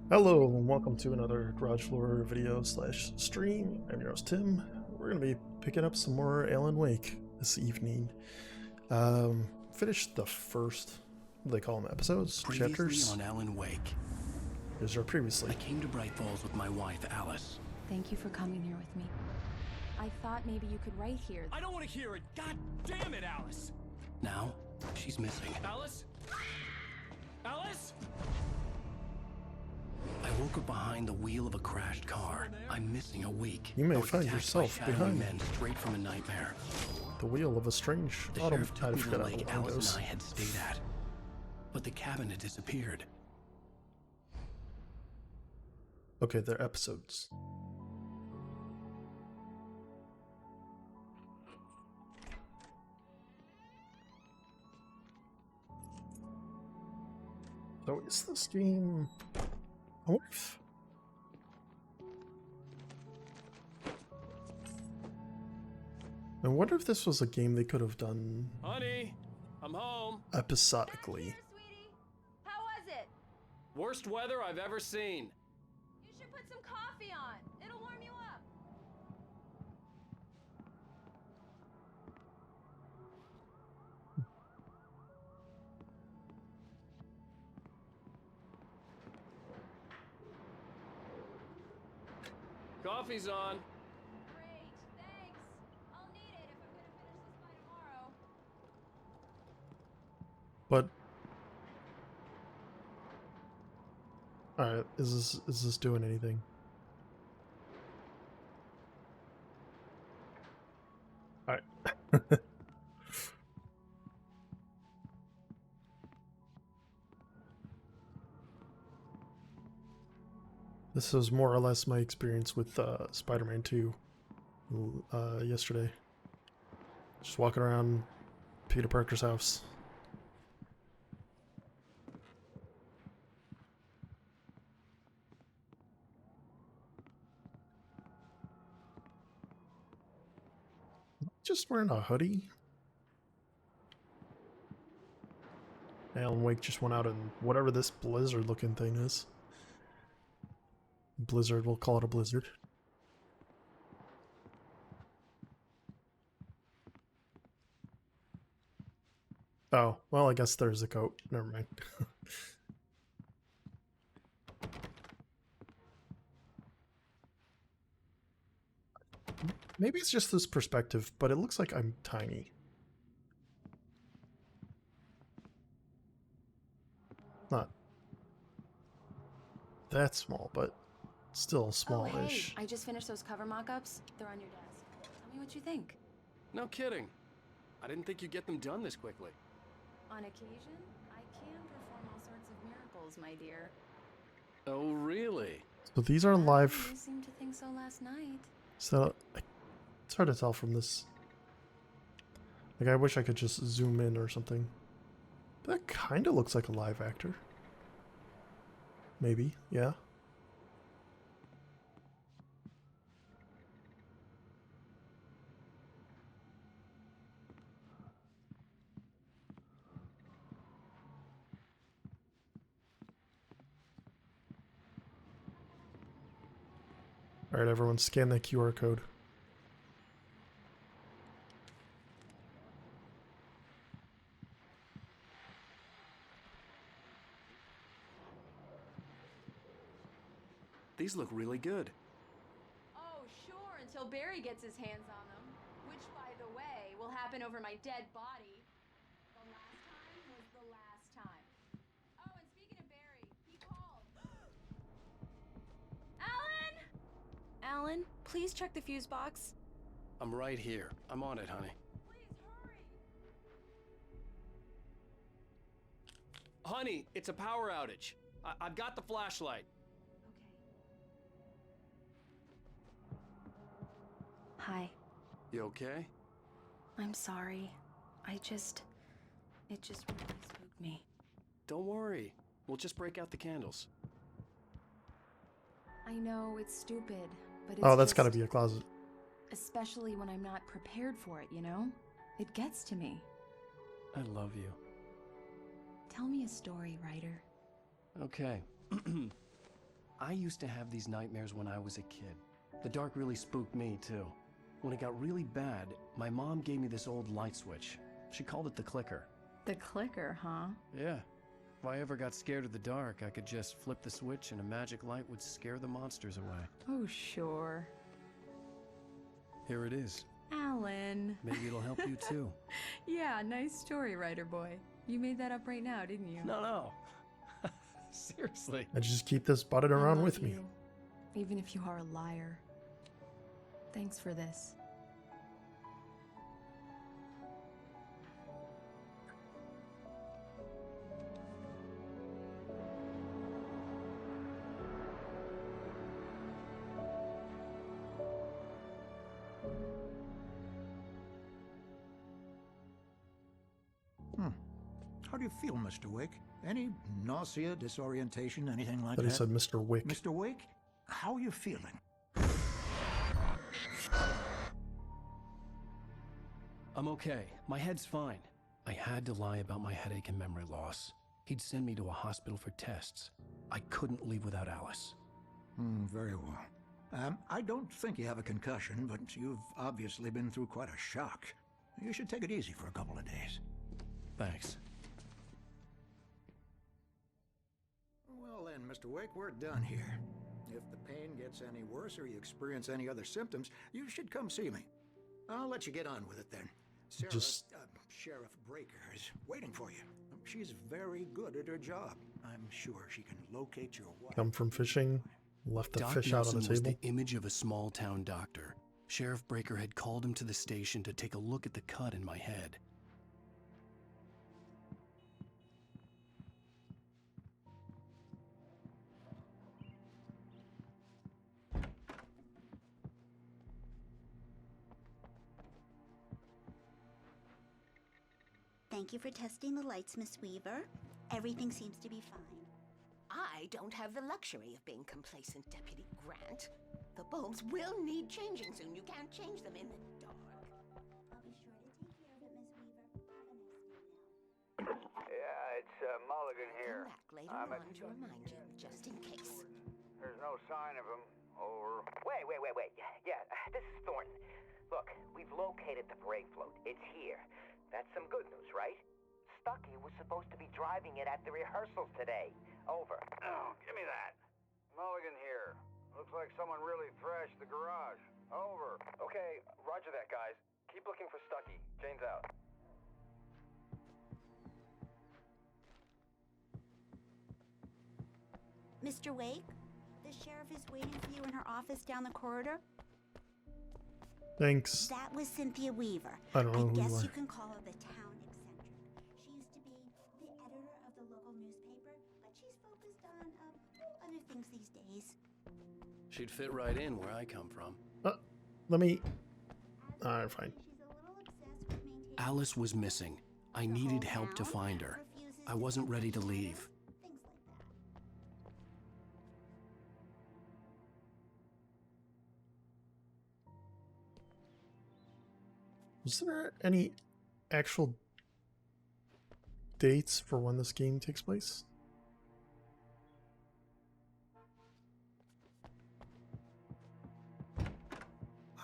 Hello and welcome to another garage floor video slash stream. I'm your host Tim. We're gonna be picking up some more Alan Wake this evening. Finished the first, what do they call them, episodes? Previously Chapters? on Alan Wake. Is there previously? I came to Bright Falls with my wife, Alice. Thank you for coming here with me. I thought maybe you could write here. I don't want to hear it. God damn it, Alice. Now, she's missing. Alice? Alice? I woke up behind the wheel of a crashed car. I'm missing a week. You may I was find attacked yourself by shadowy behind men straight from a nightmare. the wheel of a strange The autumn. sheriff took I me to the forgot lake how it Alice goes. and I had stayed at. But the cabin had disappeared. Okay, they're episodes. So is this game... I wonder if... I wonder if this was a game they could have done Honey, I'm home. episodically. Here, sweetie. How was it? Worst weather I've ever seen. You should put some coffee on. It'll warm you up. Coffee's on. Great, thanks. I'll need it if I'm gonna finish this by tomorrow. But alright, is this doing anything? Alright. This was more or less my experience with Spider-Man 2 yesterday. Just walking around Peter Parker's house. Just wearing a hoodie. Alan Wake just went out in whatever this blizzard looking thing is. Blizzard, we'll call it a blizzard. Oh, well, I guess there's a coat. Never mind. Maybe it's just this perspective, but it looks like I'm tiny. Not that small, but still smallish. Oh, hey, I just finished those cover mock-ups. They're on your desk. Tell me what you think. No kidding. I didn't think you'd get them done this quickly. On occasion, I can perform all sorts of miracles, my dear. Oh, really? So these are live. You seemed to think so last night. So it's hard to tell from this. Like, I wish I could just zoom in or something. But that kind of looks like a live actor. Maybe, yeah. Alright, everyone, scan that QR code. These look really good. Oh, sure, until Barry gets his hands on them. Which, by the way, will happen over my dead body. The last time was the last time. Oh, and speaking of Barry, he called. Alan! Alan, please check the fuse box. I'm right here. I'm on it, honey. Please hurry. Honey, it's a power outage. I've got the flashlight. Okay. Hi. You okay? I'm sorry. It just really spooked me. Don't worry. We'll just break out the candles. I know it's stupid, but it's Oh, that's just, gotta be a closet. especially when I'm not prepared for it, you know? It gets to me. I love you. Tell me a story, writer. Okay. I used to have these nightmares when I was a kid. The dark really spooked me, too. When it got really bad, my mom gave me this old light switch. She called it the clicker. The clicker, huh? Yeah. If I ever got scared of the dark, I could just flip the switch and a magic light would scare the monsters away. Oh, sure. Here it is. Alan. Maybe it'll help you, too. Yeah, nice story, writer boy. You made that up right now, didn't you? No. Seriously. I just keep this button I around love with me. you, even if you are a liar. Thanks for this. How do you feel, Mr. Wake? Any nausea, disorientation, anything like But he that? said Mr. Wick. Mr. Wake, how are you feeling? I'm okay. My head's fine. I had to lie about my headache and memory loss. He'd send me to a hospital for tests. I couldn't leave without Alice. Very well. I don't think you have a concussion, but you've obviously been through quite a shock. You should take it easy for a couple of days. Thanks. Well then, Mr. Wake, we're done here. If the pain gets any worse or you experience any other symptoms, you should come see me. I'll let you get on with it then. Sarah, Sheriff Breaker is waiting for you. She's very good at her job. I'm sure she can locate your wife. Come from fishing, left the Doc fish out on Nelson the was table. the image of a small-town doctor. Sheriff Breaker had called him to the station to take a look at the cut in my head. Thank you for testing the lights, Miss Weaver. Everything seems to be fine. I don't have the luxury of being complacent, Deputy Grant. The bulbs will need changing soon. You can't change them in the dark. I'll be sure to take care of it, Miss Weaver. Have a nice day now. Yeah, it's Mulligan here. Come back later I'm on to remind you, just in case. There's no sign of him. Over. Wait. Yeah, this is Thornton. Look, we've located the parade float. It's here. That's some good news, right? Stucky was supposed to be driving it at the rehearsals today. Over. Oh, give me that. Mulligan here. Looks like someone really thrashed the garage. Over. Okay, roger that, guys. Keep looking for Stucky. Jane's out. Mr. Wake, the sheriff is waiting for you in her office down the corridor. Thanks. That was Cynthia Weaver. I don't know who you guess are. you can call her the town eccentric. She used to be the editor of the local newspaper, but she's focused on other things these days. She'd fit right in where I come from. Let me... Alright, fine. She's a little obsessed with maintaining Alice was missing. I the needed whole help to town, find her. refuses I to wasn't touch ready each to other, leave. things like that. Was there any actual dates for when this game takes place?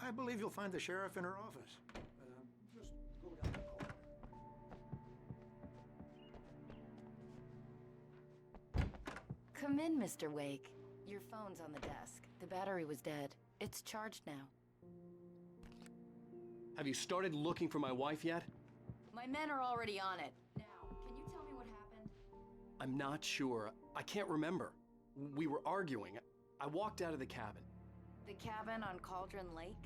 I believe you'll find the sheriff in her office. Just go down the corridor. Come in, Mr. Wake. Your phone's on the desk. The battery was dead. It's charged now. Have you started looking for my wife yet? My men are already on it. Now, can you tell me what happened? I'm not sure. I can't remember. We were arguing. I walked out of the cabin. The cabin on Cauldron Lake?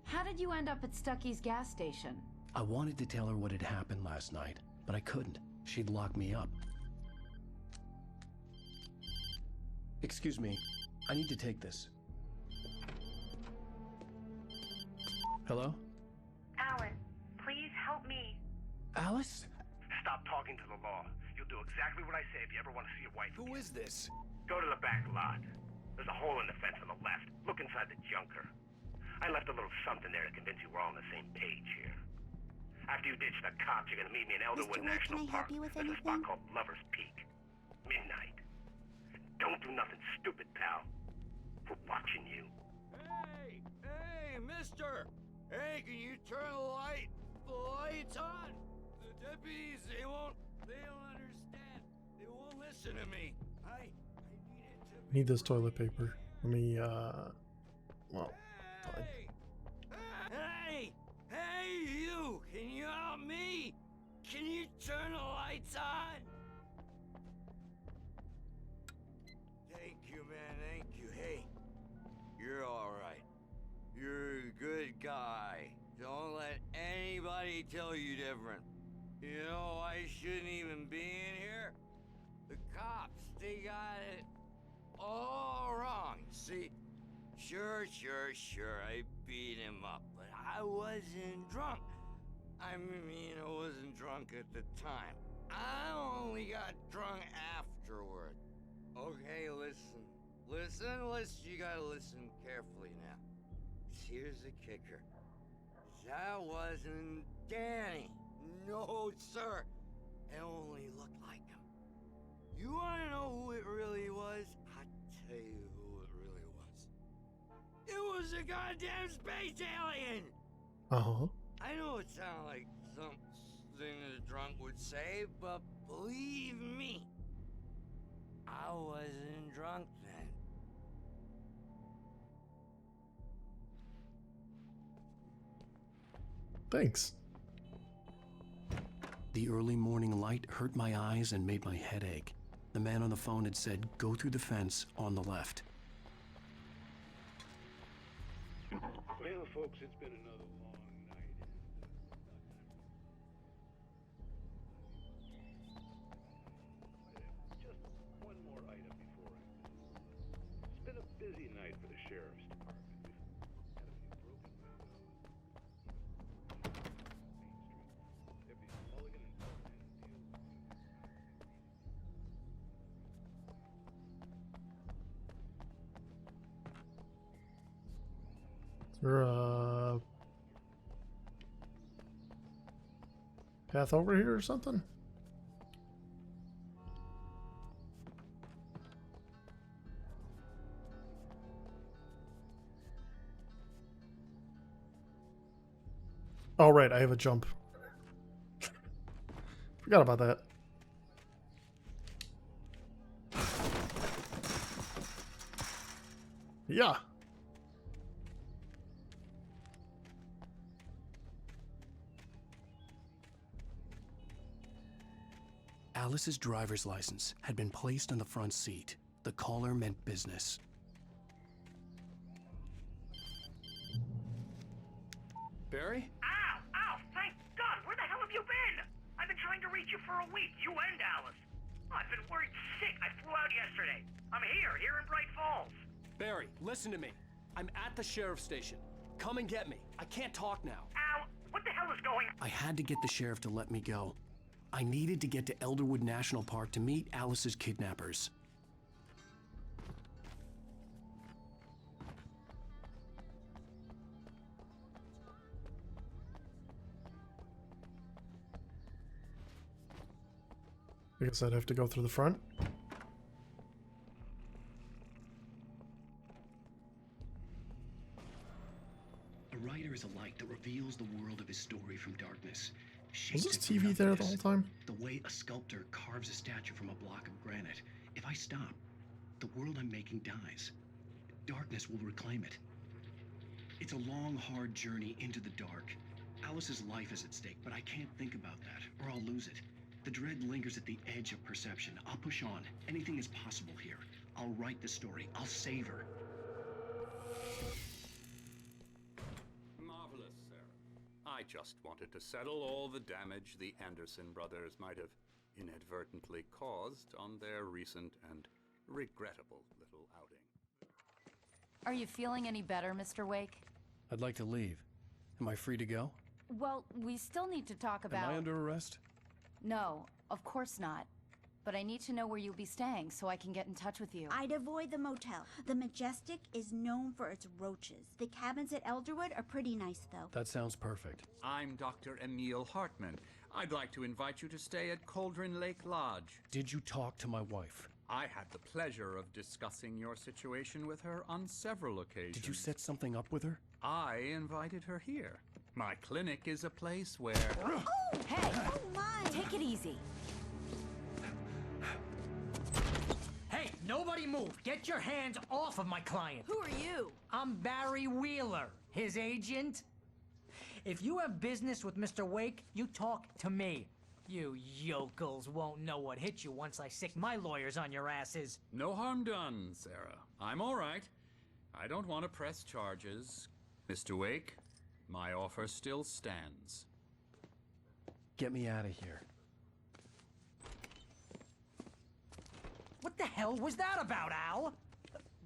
How did you end up at Stucky's gas station? I wanted to tell her what had happened last night, but I couldn't. She'd lock me up. Excuse me. I need to take this. Hello? Alan, please help me. Alice? Stop talking to the law. You'll do exactly what I say if you ever want to see your wife. Who is this? Go to the back lot. There's a hole in the fence on the left. Look inside the junker. I left a little something there to convince you we're all on the same page here. After you ditch the cops, you're gonna meet me in Elderwood Mr. Wake, National can I help Park. you with There's a spot anything? called Lover's Peak. Midnight. Don't do nothing stupid, pal. We're watching you. Hey, mister! Hey, can you turn the lights on? The deputies, they don't understand. They won't listen to me. I need it to Need this toilet paper. Let me, well, fine. Hey, you! Can you help me? Can you turn the lights on? Thank you, man, thank you. Hey, you're alright. You're a good guy. Don't let anybody tell you different. You know, I shouldn't even be in here. The cops, they got it all wrong. See, sure, I beat him up, but I wasn't drunk. I mean, I wasn't drunk at the time. I only got drunk afterward. Okay, listen. You gotta listen carefully now. Here's the kicker. That wasn't Danny. No, sir. It only looked like him. You wanna know who it really was? I'll tell you who it really was. It was a goddamn space alien! Uh-huh. I know it sounds like something a drunk would say, but believe me, I wasn't drunk then. Thanks. The early morning light hurt my eyes and made my head ache. The man on the phone had said, go through the fence on the left. Well, folks, it's been another long night. Just one more item before I go. It's been a busy night for the sheriff's department. We've had a few broken windows. Main Street. Deputies Mulligan and Feldman deal with Is there a path over here or something? Oh, right, I have a jump. Forgot about that. Yeah. Alice's driver's license had been placed on the front seat. The caller meant business. Barry? Ow! Thank God! Where the hell have you been? I've been trying to reach you for a week, you and Alice. I've been worried sick. I flew out yesterday. I'm here in Bright Falls. Barry, listen to me. I'm at the sheriff's station. Come and get me. I can't talk now. Al, what the hell is going on? I had to get the sheriff to let me go. I needed to get to Elderwood National Park to meet Alice's kidnappers. I guess I'd have to go through the front. A writer is a light that reveals the world of his story from darkness. Was this TV there the whole time? The way a sculptor carves a statue from a block of granite. If I stop, the world I'm making dies. Darkness will reclaim it. It's a long, hard journey into the dark. Alice's life is at stake, but I can't think about that, or I'll lose it. The dread lingers at the edge of perception. I'll push on. Anything is possible here. I'll write the story. I'll save her. Marvelous, sir. I just wanted to settle all the damage the Anderson brothers might have inadvertently caused on their recent and regrettable little outing. Are you feeling any better, Mr. Wake? I'd like to leave. Am I free to go? Well, we still need to talk about... Am I under arrest? No, of course not. But I need to know where you'll be staying so I can get in touch with you. I'd avoid the motel. The Majestic is known for its roaches. The cabins at Elderwood are pretty nice, though. That sounds perfect. I'm Dr. Emil Hartman. I'd like to invite you to stay at Cauldron Lake Lodge. Did you talk to my wife? I had the pleasure of discussing your situation with her on several occasions. Did you set something up with her? I invited her here. My clinic is a place where... Oh, hey! Oh, my! Take it easy. Hey, nobody move! Get your hands off of my client! Who are you? I'm Barry Wheeler, his agent. If you have business with Mr. Wake, you talk to me. You yokels won't know what hit you once I sick my lawyers on your asses. No harm done, Sarah. I'm all right. I don't want to press charges. Mr. Wake, my offer still stands. Get me out of here. What the hell was that about, Al?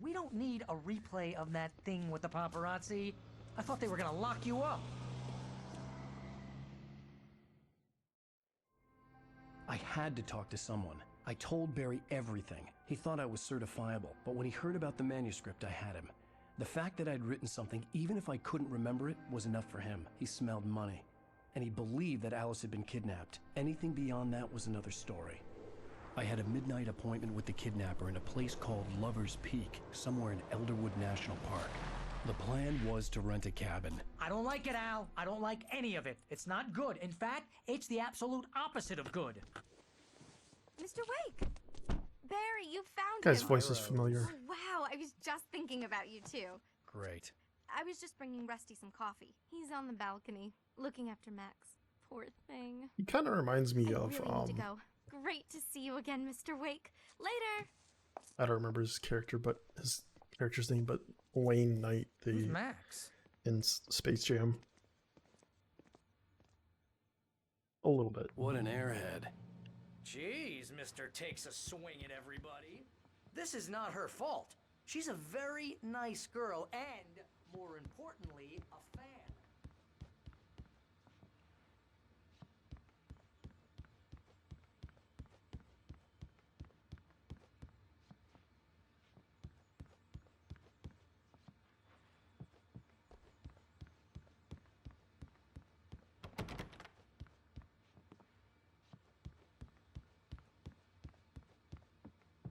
We don't need a replay of that thing with the paparazzi. I thought they were gonna lock you up. I had to talk to someone. I told Barry everything. He thought I was certifiable, but when he heard about the manuscript, I had him. The fact that I'd written something, even if I couldn't remember it, was enough for him. He smelled money. And he believed that Alice had been kidnapped. Anything beyond that was another story. I had a midnight appointment with the kidnapper in a place called Lover's Peak, somewhere in Elderwood National Park. The plan was to rent a cabin. I don't like it, Al. I don't like any of it. It's not good. In fact, it's the absolute opposite of good. Mr. Wake! Barry, you found Guy's him. voice is familiar. Oh, wow, I was just thinking about you too. Great. I was just bringing Rusty some coffee. He's on the balcony, looking after Max. Poor thing. He kind of reminds me I of really need to go. Great to see you again, Mr. Wake. Later. I don't remember his character's name, but Wayne Knight, Who's Max? in Space Jam. A little bit. What an airhead. Jeez, Mr. Takes a swing at everybody. This is not her fault. She's a very nice girl and, more importantly, a fan.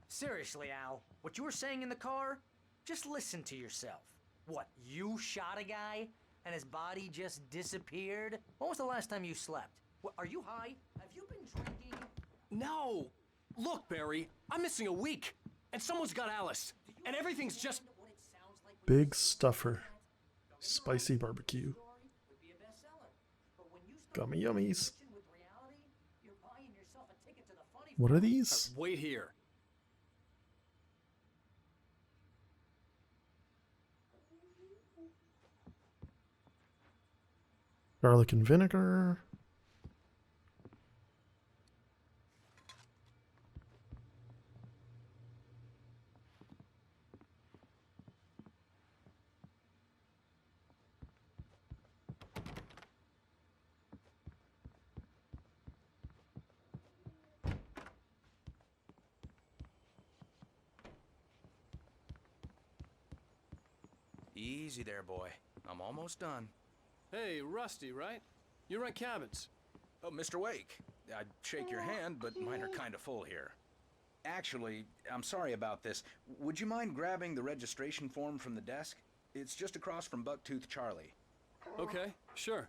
Seriously, Al, what you were saying in the car? Just listen to yourself. What, you shot a guy and his body just disappeared? When was the last time you slept? What, are you high? Have you been drinking? No! Look, Barry, I'm missing a week, and someone's got Alice, and everything's just... Big Stuffer. Spicy barbecue. Gummy yummies. What are these? Wait here. Garlic and vinegar. Easy there, boy. I'm almost done. Hey, Rusty, right? You rent cabins. Oh, Mr. Wake. I'd shake your hand, but mine are kind of full here. Actually, I'm sorry about this. Would you mind grabbing the registration form from the desk? It's just across from Bucktooth Charlie. Okay, sure.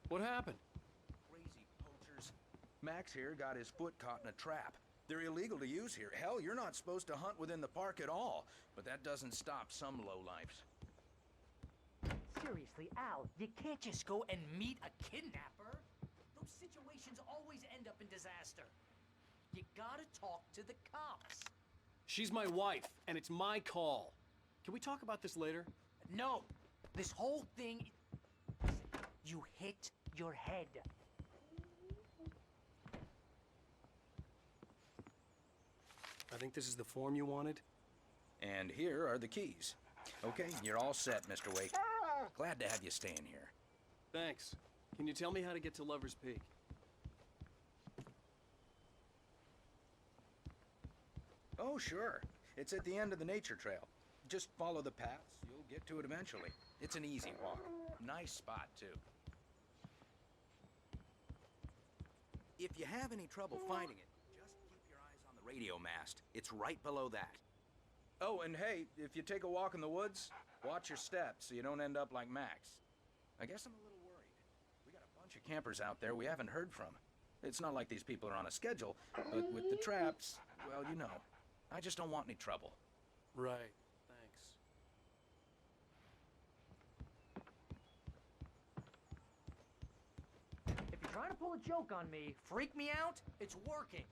What happened? Crazy poachers. Max here got his foot caught in a trap. They're illegal to use here. Hell, you're not supposed to hunt within the park at all. But that doesn't stop some lowlifes. Seriously, Al, you can't just go and meet a kidnapper. Those situations always end up in disaster. You gotta talk to the cops. She's my wife, and it's my call. Can we talk about this later? No, this whole thing... You hit your head. I think this is the form you wanted. And here are the keys. Okay, you're all set, Mr. Wake. Glad to have you staying here. Thanks. Can you tell me how to get to Lover's Peak? Oh, sure. It's at the end of the nature trail. Just follow the paths. You'll get to it eventually. It's an easy walk. Nice spot, too. If you have any trouble finding it, just keep your eyes on the radio mast. It's right below that. Oh, and hey, if you take a walk in the woods, watch your steps so you don't end up like Max. I guess I'm a little worried. We got a bunch of campers out there we haven't heard from. It's not like these people are on a schedule, but with the traps, well, you know. I just don't want any trouble. Right. Thanks. If you're trying to pull a joke on me, freak me out, it's working.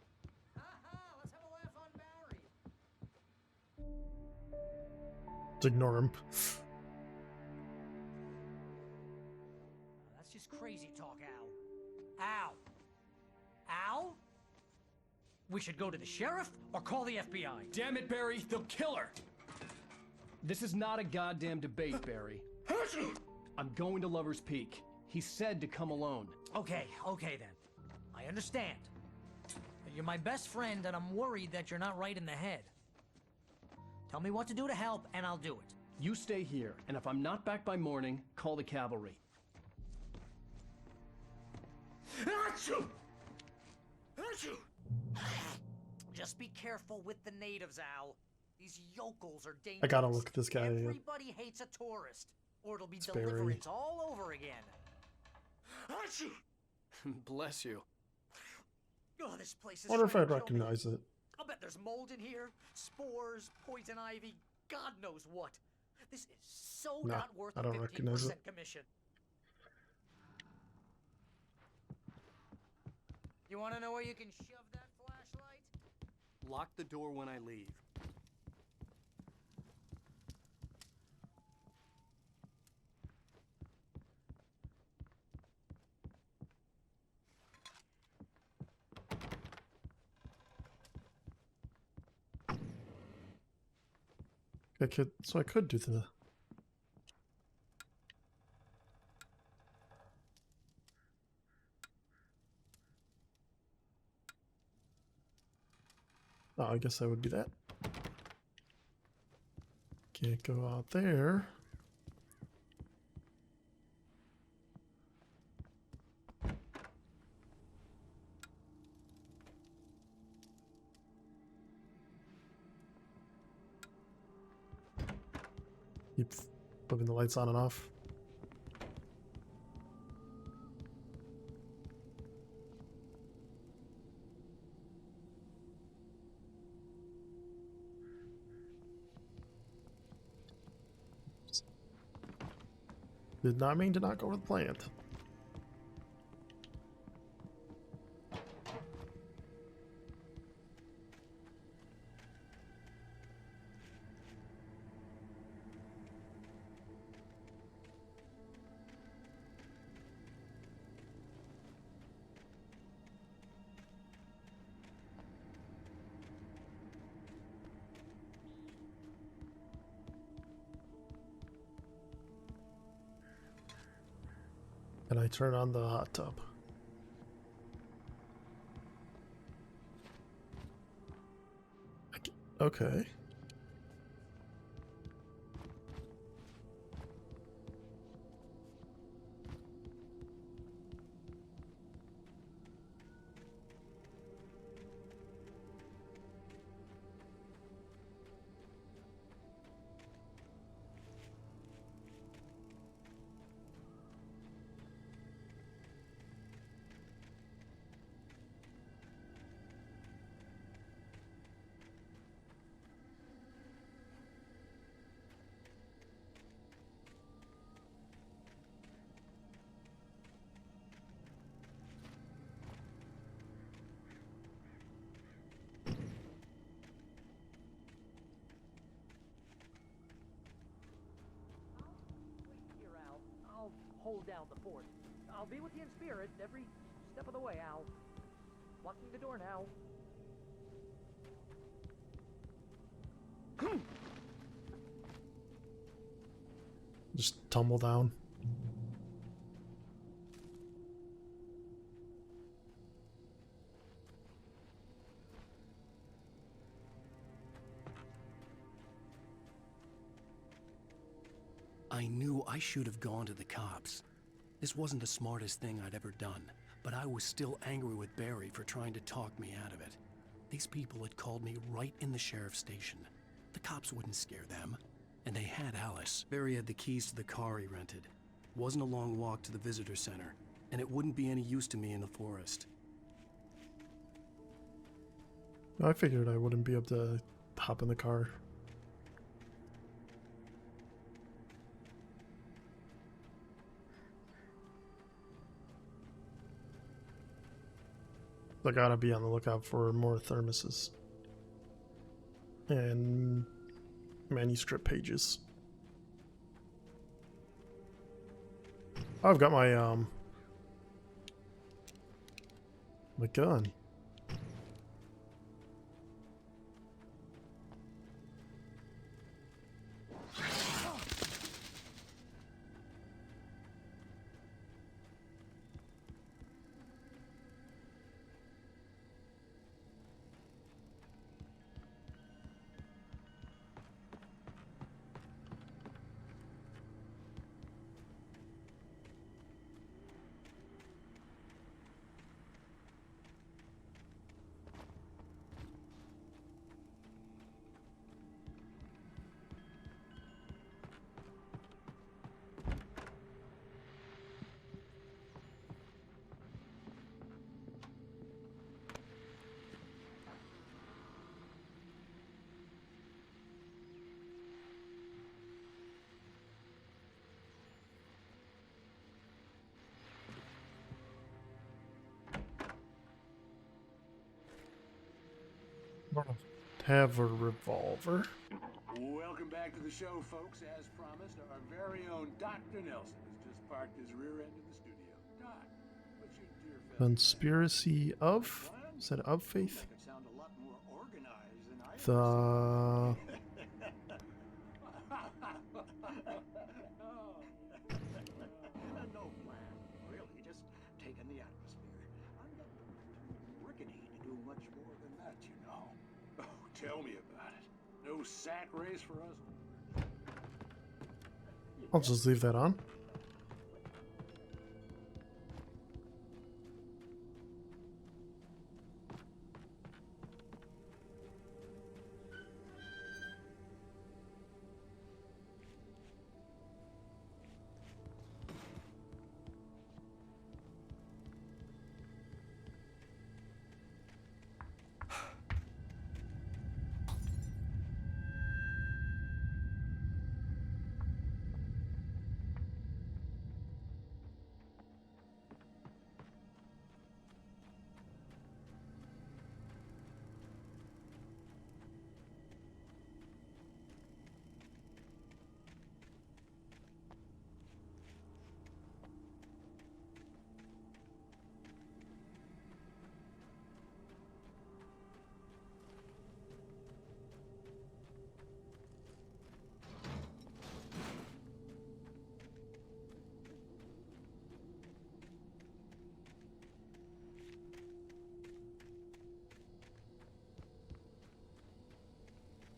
Ha-ha, let's have a laugh on Barry. Just ignore him. That's just crazy talk, Al. Al! Al? We should go to the sheriff or call the FBI. Damn it, Barry, they'll kill her! This is not a goddamn debate, Barry. I'm going to Lover's Peak. He said to come alone. Okay then. I understand. You're my best friend and I'm worried that you're not right in the head. Tell me what to do to help and I'll do it. You stay here, and if I'm not back by morning, call the cavalry. Achoo! Achoo! Just be careful with the natives, Al. These yokels are dangerous. I gotta look at this guy. Everybody hates a tourist, or it'll be It's deliverance all over again. Achoo! Bless you. Oh, this place is Wonder if trying I'd to kill me. recognize it. I'll bet there's mold in here, spores, poison ivy, God knows what. This is so Nah, not worth I a don't recognize 15% it. commission. You want to know where you can shove that flashlight? Lock the door when I leave. So I could do the... Oh, I guess I would do that. Can't go out there. Keep flipping the lights on and off. Did not mean to knock over the plant. And I turn on the hot tub. Okay. Hold down the fort. I'll be with you in spirit every step of the way, Al. Locking the door now. Just tumble down. I knew I should have gone to the cops. This wasn't the smartest thing I'd ever done, but I was still angry with Barry for trying to talk me out of it. These people had called me right in the sheriff's station. The cops wouldn't scare them. And they had Alice. Barry had the keys to the car he rented. Wasn't a long walk to the visitor center, and it wouldn't be any use to me in the forest. I figured I wouldn't be able to hop in the car. I gotta be on the lookout for more thermoses and manuscript pages. I've got my my gun. Have a revolver. Welcome back to the show, folks. As promised, our very own Dr. Nelson has just parked his rear end in the studio. Doc, what's your dear fellow? Conspiracy of? Is that of faith? It sound a lot more organized than I The No plan, really. Just taking the atmosphere. I'm not too rickety to do much more than that, you know. Oh, tell me about it. No sack race for us. I'll just leave that on.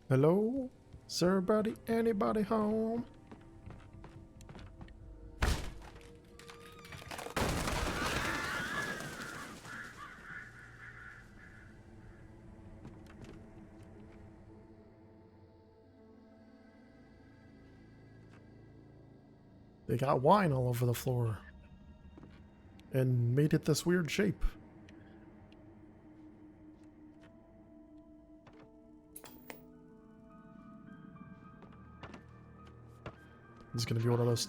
Hello? Is anybody home? They got wine all over the floor and made it this weird shape. This is gonna be one of those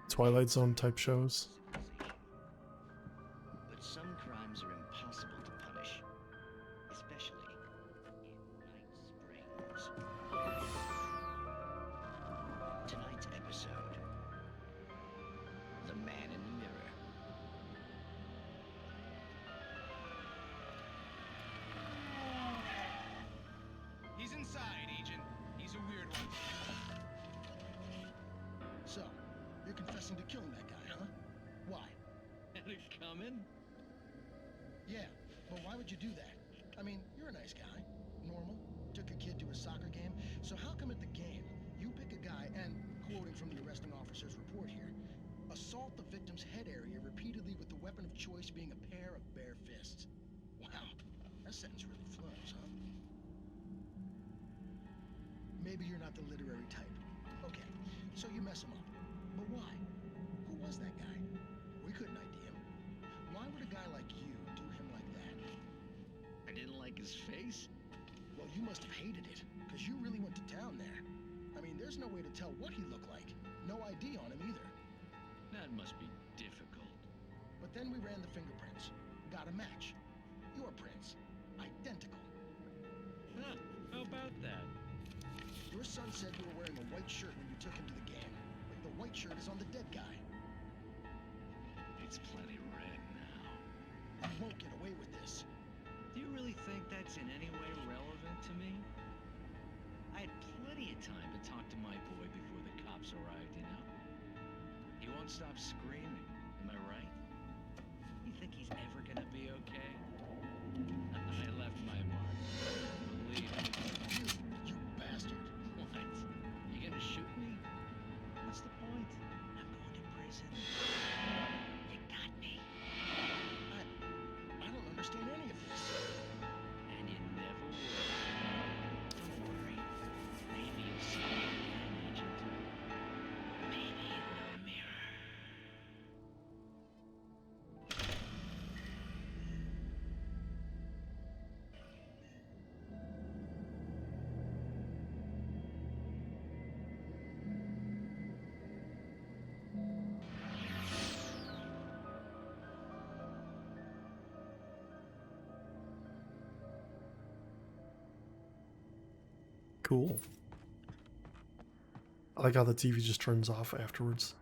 Twilight Zone type shows. But some crimes are impossible to punish, especially in Night Springs. Tonight's episode: The Man in the Mirror. He's inside, Agent. He's a weird one. So, you're confessing to killing that guy, huh? Why? Had it coming? Yeah, but why would you do that? I mean, you're a nice guy. Normal. Took a kid to a soccer game. So how come at the game, you pick a guy and, quoting from the arresting officer's report here, assault the victim's head area repeatedly with the weapon of choice being a pair of bare fists? Wow, that sentence really flows, huh? Maybe you're not the literary type. Okay, so you mess him up. But why? Who was that guy? We couldn't ID him. Why would a guy like you do him like that? I didn't like his face? Well, you must have hated it, because you really went to town there. I mean, there's no way to tell what he looked like. No ID on him either. That must be difficult. But then we ran the fingerprints. Got a match. Your prints. Identical. Huh, how about that? Your son said you were wearing a white shirt when you took him to the game. The white shirt is on the dead guy. It's plenty red now. You won't get away with this. Do you really think that's in any way relevant to me? I had plenty of time to talk to my boy before the cops arrived, you know? He won't stop screaming, am I right? You think he's ever gonna be okay? I left my mark. Believe me. You bastard. What? You gonna shoot me? What's the point? I'm going to prison. You got me. I don't understand any of this. And you never will. Don't worry. Maybe you'll see me again, Agent. Maybe in the mirror. Cool. I like how the TV just turns off afterwards.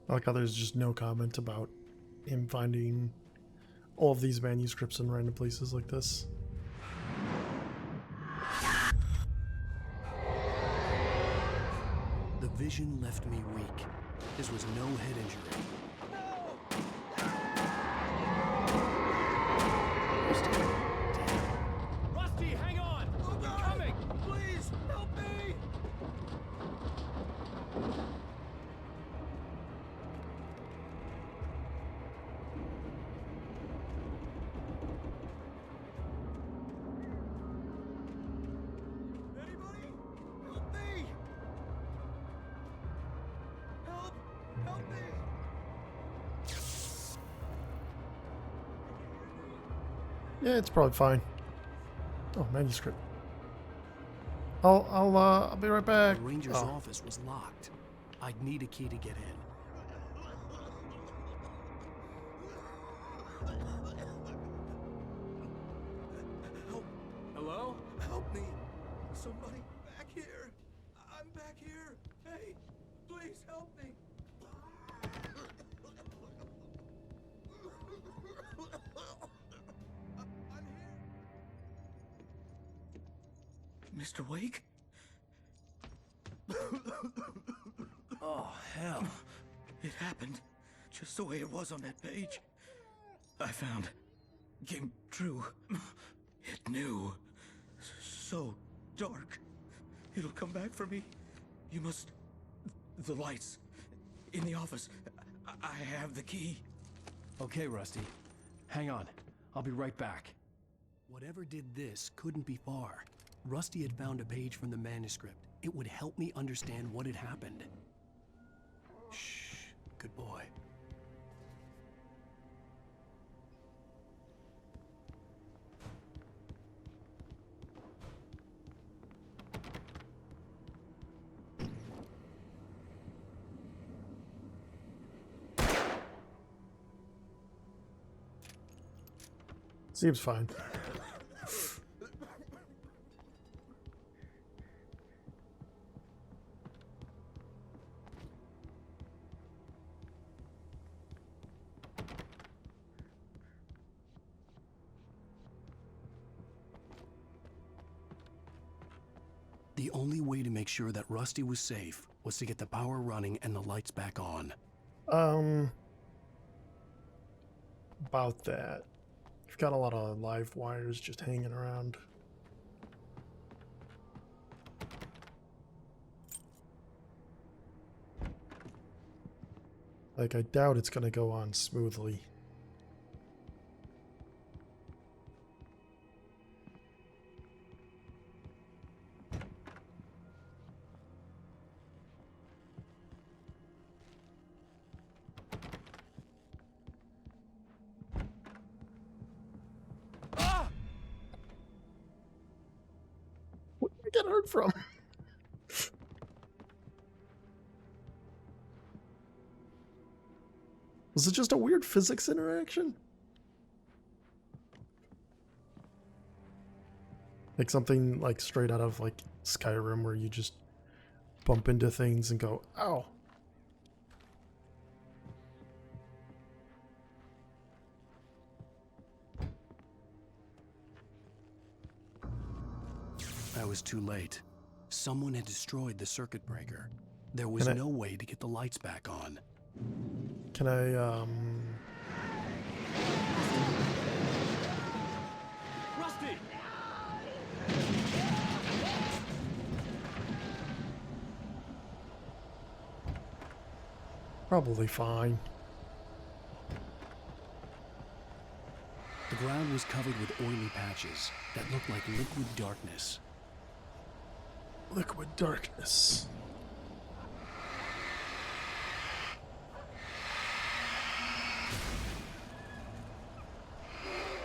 I like how there's just no comment about him finding all of these manuscripts in random places like this. The vision left me weak. There was no head injury. Rusty, hang on! I'm coming! Please, help me! Anybody? Help me! Help! Help me! Yeah, it's probably fine. Oh, manuscript. I'll be right back. The ranger's Oh. office was locked. I'd need a key to get in. Hello? Help me! Somebody back here! I'm back here! Hey! Please help me! I'm here! Mr. Wake? Oh, hell. It happened just the way it was on that page. I found. Came true. It knew. So dark. It'll come back for me. You must. The lights. In the office. I have the key. Okay, Rusty. Hang on. I'll be right back. Whatever did this couldn't be far. Rusty had found a page from the manuscript. It would help me understand what had happened. Shh, good boy. Seems fine. The only way to make sure that Rusty was safe was to get the power running and the lights back on. About that. You've got a lot of live wires just hanging around. Like, I doubt it's gonna go on smoothly. Where did I get hurt from? Was it just a weird physics interaction? Like something like straight out of like Skyrim where you just bump into things and go, ow. I was too late. Someone had destroyed the circuit breaker. There was no way to get the lights back on. Can I, Rusty! Probably fine. The ground was covered with oily patches that looked like liquid darkness. Liquid darkness.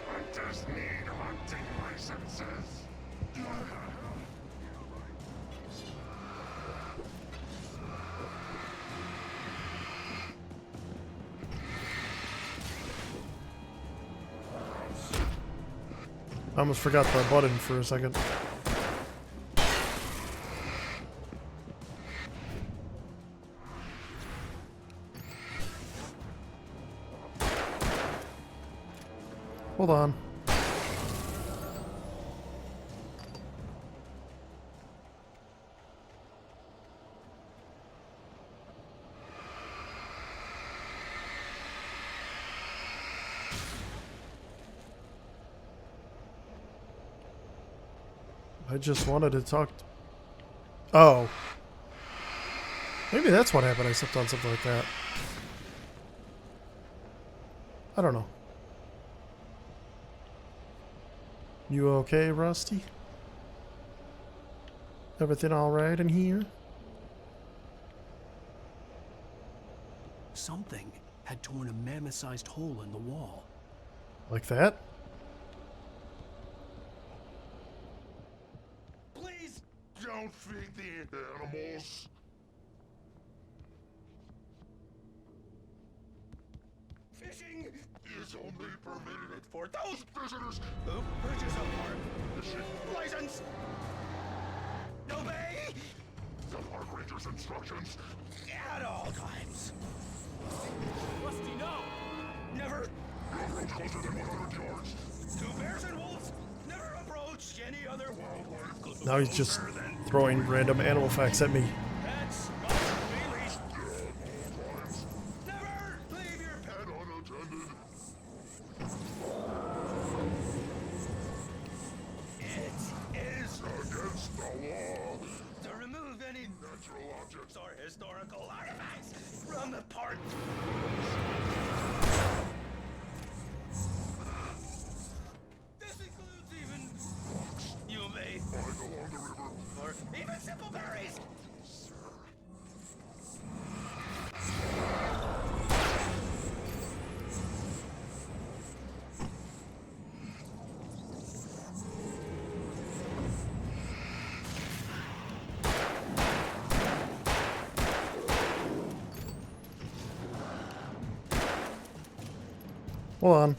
Hunters need hunting licenses. I almost forgot the button for a second. Hold on. I just wanted to talk. Oh. Maybe that's what happened. I stepped on something like that. I don't know. You okay, Rusty? Everything alright in here? Something had torn a mammoth-sized hole in the wall. Like that? Please don't feed the animals. Fishing is only permitted for those visitors who purchase a park license. Obey the park ranger's instructions at all times. Rusty, no! Never. No approach closer than 100 yards. To bears and wolves, never approach any other wildlife. Now he's just throwing random animal facts at me. Pets must be leashed. Never leave your pet unattended. It is against the law to remove any natural objects or historical artifacts from the park. This includes even you may by the Hold on.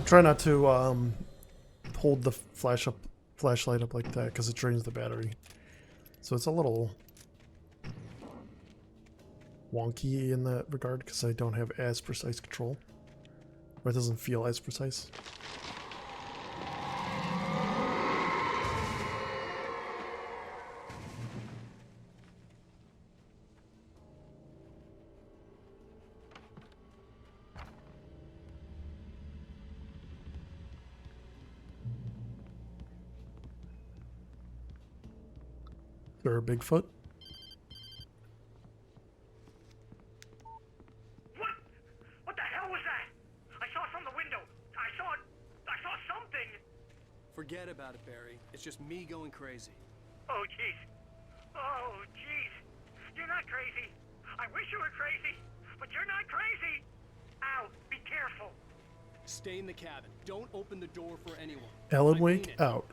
Try not to hold the flashlight up like that because it drains the battery. So it's a little wonky in that regard because I don't have as precise control. Or it doesn't feel as precise. Or Bigfoot. What the hell was that? I saw it from the window. I saw something. Forget about it, Barry. It's just me going crazy. Oh, jeez. Oh, jeez. You're not crazy. I wish you were crazy, but you're not crazy. Ow, be careful. Stay in the cabin. Don't open the door for anyone. Alan Wake out.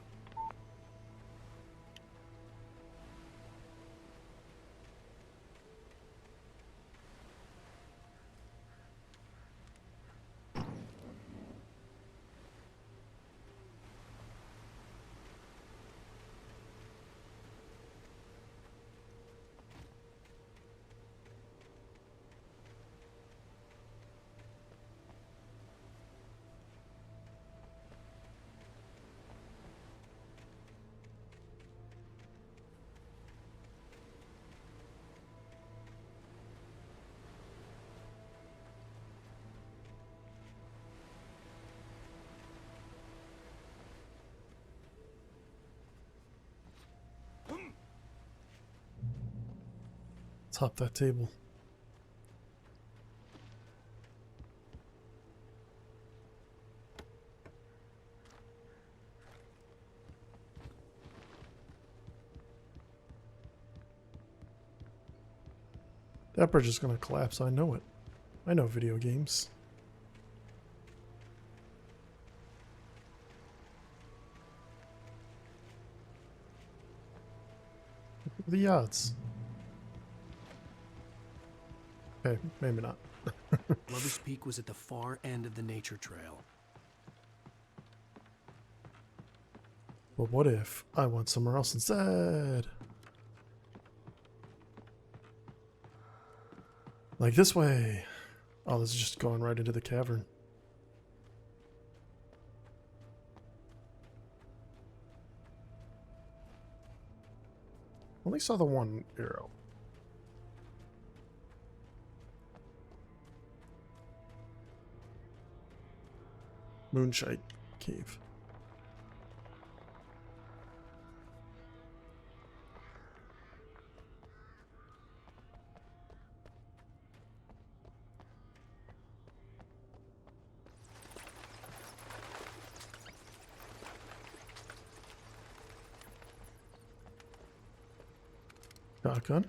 Top that table. That bridge is gonna collapse, I know it. I know video games. What are the odds? Okay, maybe not. Lover's Peak was at the far end of the nature trail. But what if I went somewhere else instead? Like this way. Oh, this is just going right into the cavern. Only saw the one arrow. Moonshite Cave. Shotgun.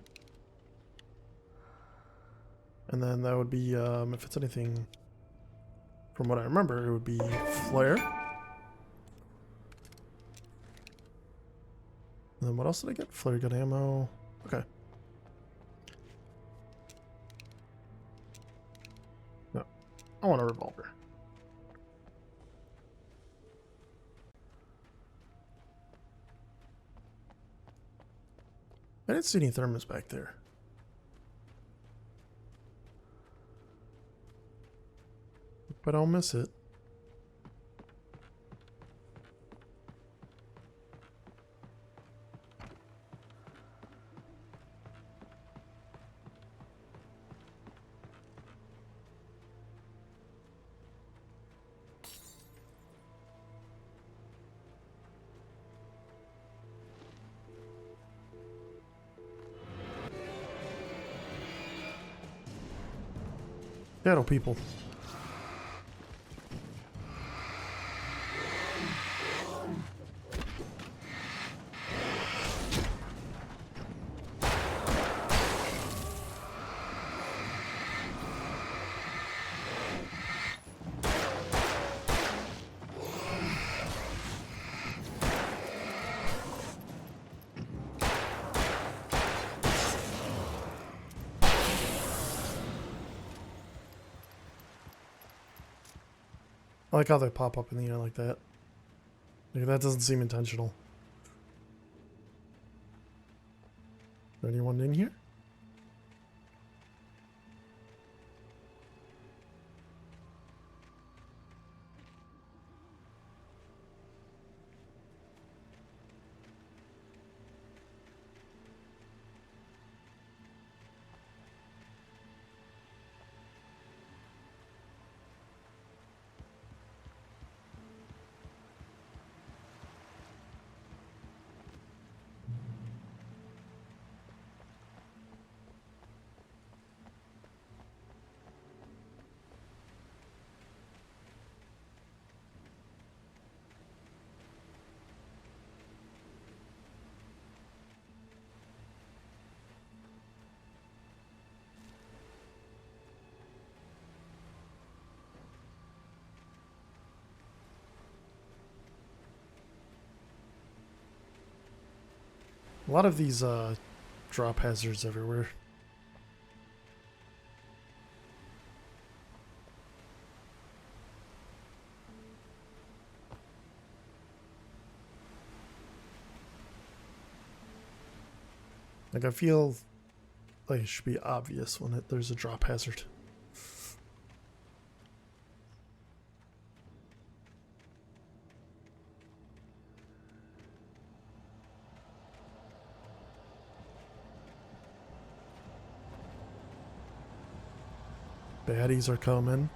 And then that would be, if it's anything, from what I remember, it would be flare. And then what else did I get? Flare gun ammo. Okay. No. I want a revolver. I didn't see any thermos back there. But I'll miss it. Shadow people. I like how they pop up in the air like that. Like, that doesn't seem intentional. Is there anyone in here? A lot of these drop hazards everywhere. Like, I feel like it should be obvious when there's a drop hazard. Baddies are coming.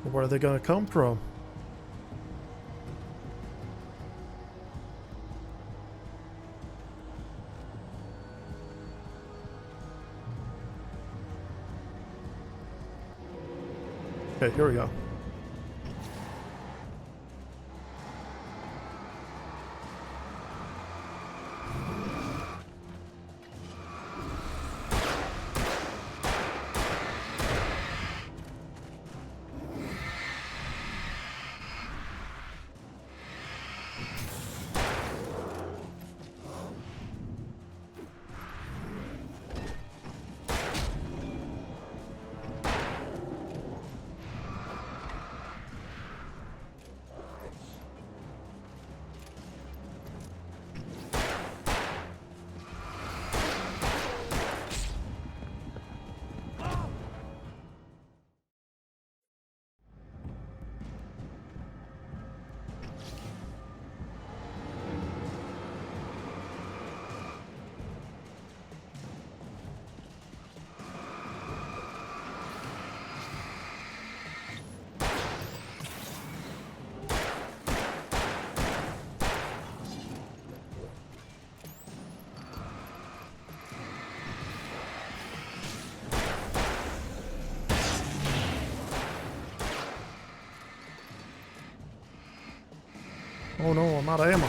Where are they gonna come from? Okay, here we go. Oh no, I'm out of ammo.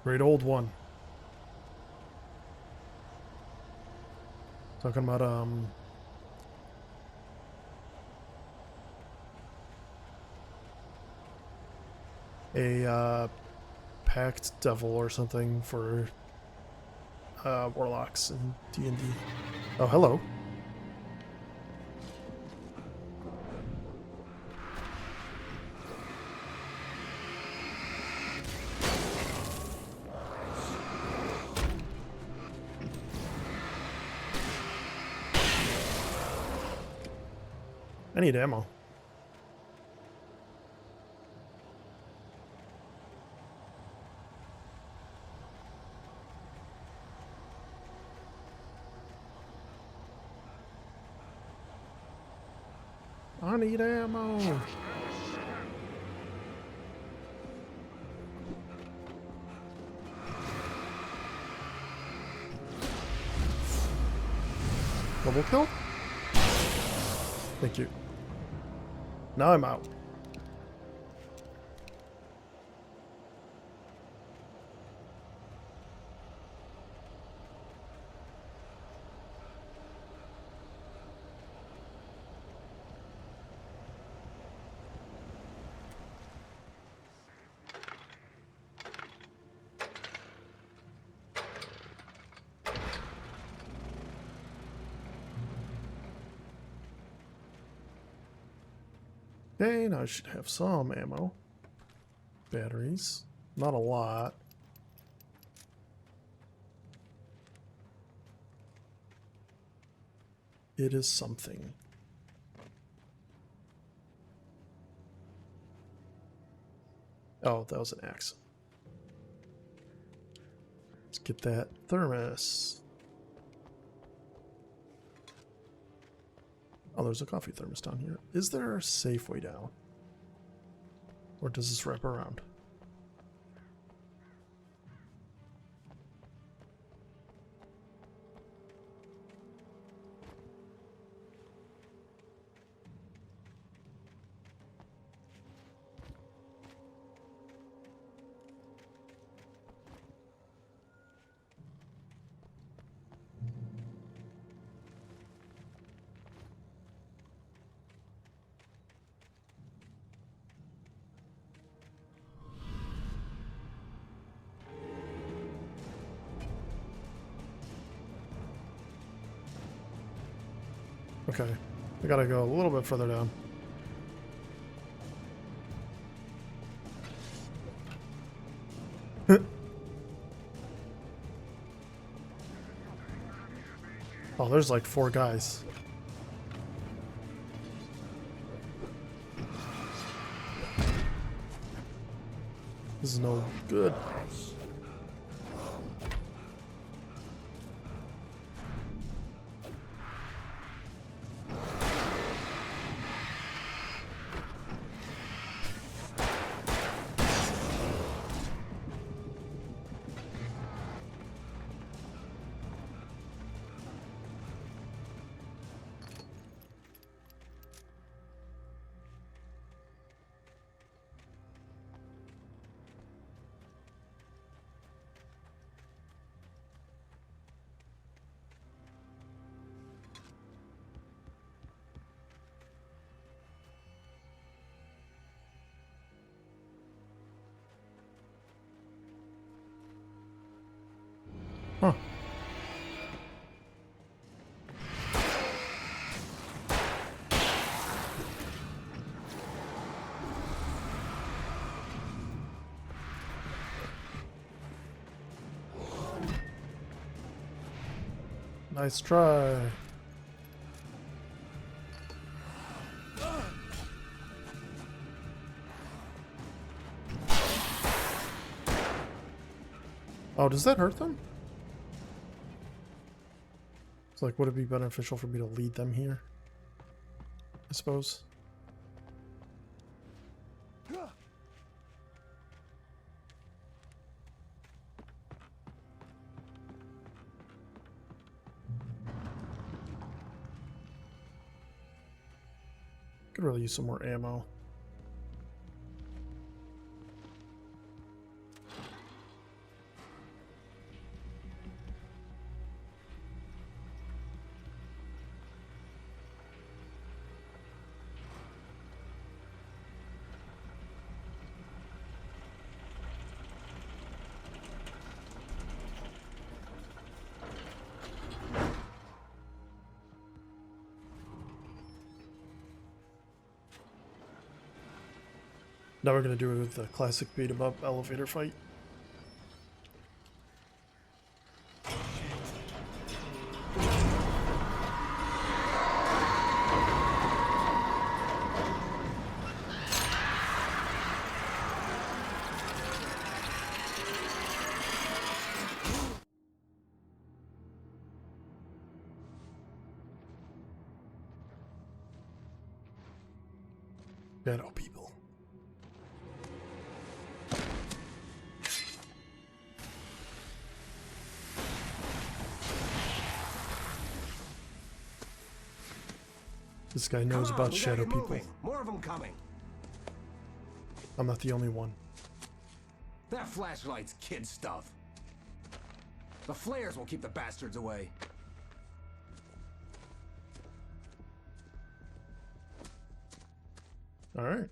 Great old one. Talking about a packed devil or something for warlocks in D&D. Oh, hello. I need ammo. I need ammo. Double kill? Thank you. Now I'm out. Okay, now I should have some ammo. Batteries. Not a lot. It is something. Oh, that was an axe. Let's get that thermos. Oh, there's a coffee thermos down here. Is there a safe way down? Or does this wrap around? Okay, I gotta go a little bit further down. Oh, there's like 4 guys. This is no good. Huh. Nice try. Oh, does that hurt them? It's like, would it be beneficial for me to lead them here? I suppose. Could really use some more ammo. Now we're gonna do the classic beat 'em up elevator fight. Shadow people. This guy knows about shadow people. More of them coming. I'm not the only one. That flashlight's kid stuff. The flares will keep the bastards away. All right.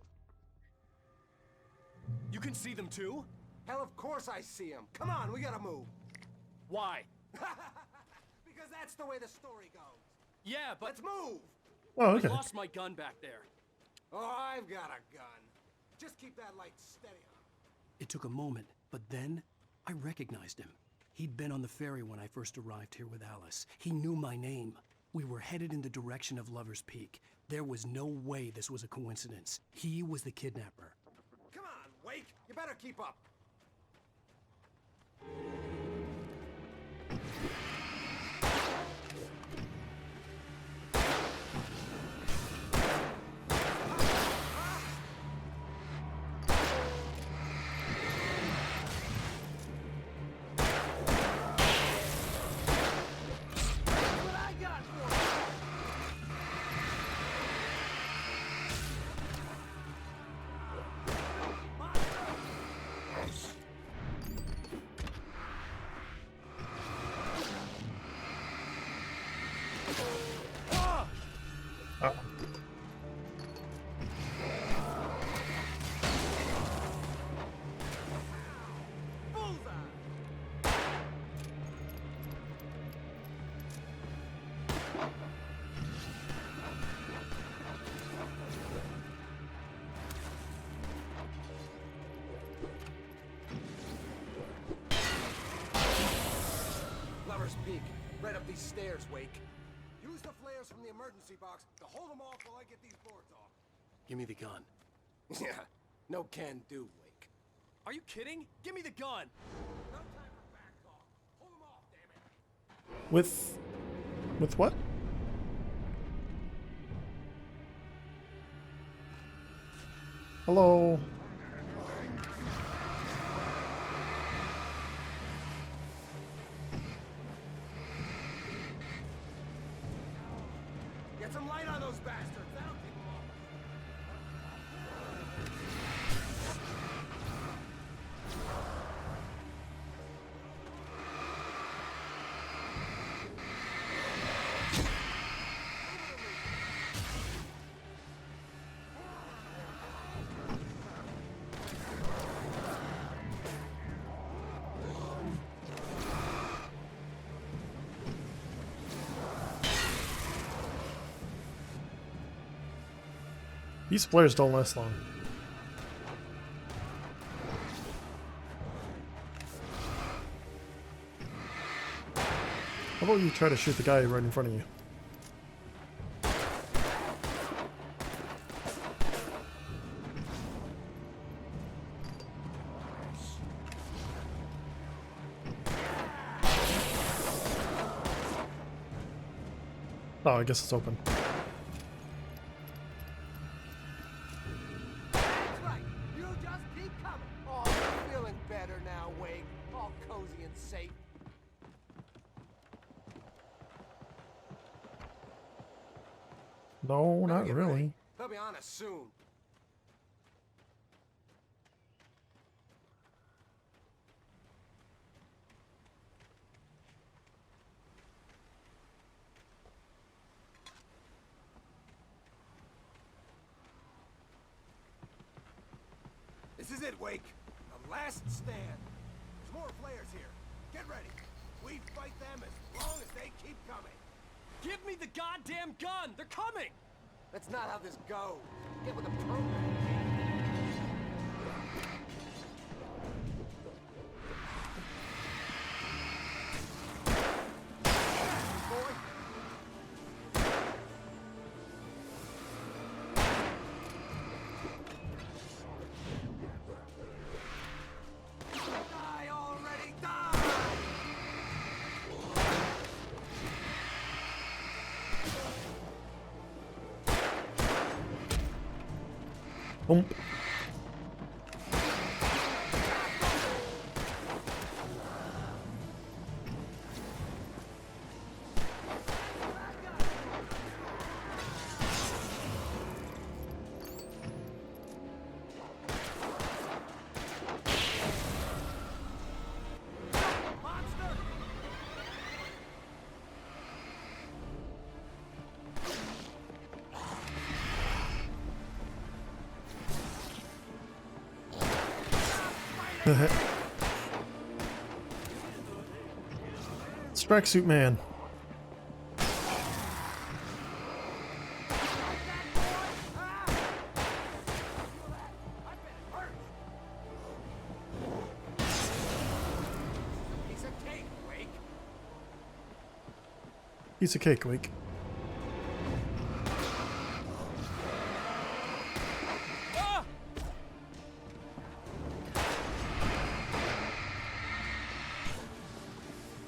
You can see them too? Hell, of course I see him. Come on, we gotta move. Why? Because that's the way the story goes. Yeah, but... Let's move! Oh, okay. I lost my gun back there. Oh, I've got a gun. Just keep that light steady on. It took a moment, but then I recognized him. He'd been on the ferry when I first arrived here with Alice. He knew my name. We were headed in the direction of Lover's Peak. There was no way this was a coincidence. He was the kidnapper. Come on, Wake. You better keep up. Lover's Peak. Right up these stairs, Wake. Use the flares from the emergency box to hold them off while I get these boards off. Give me the gun. Yeah, no can do, Wake. Are you kidding? Give me the gun! No time for back talk. Hold them off, damn it. With what? Hello. Get some light on those bastards. That'll keep them off. These flares don't last long. How about you try to shoot the guy right in front of you? Oh, I guess it's open. No, not really. They'll be on us soon. This is it, Wake. The last stand. There's more flares here. Get ready. We fight them as long as they keep coming. Give me the goddamn gun! They're coming! That's not how this goes. Get with the program. Die already, die! Boom. Tracksuit man. Piece of cake, Wake.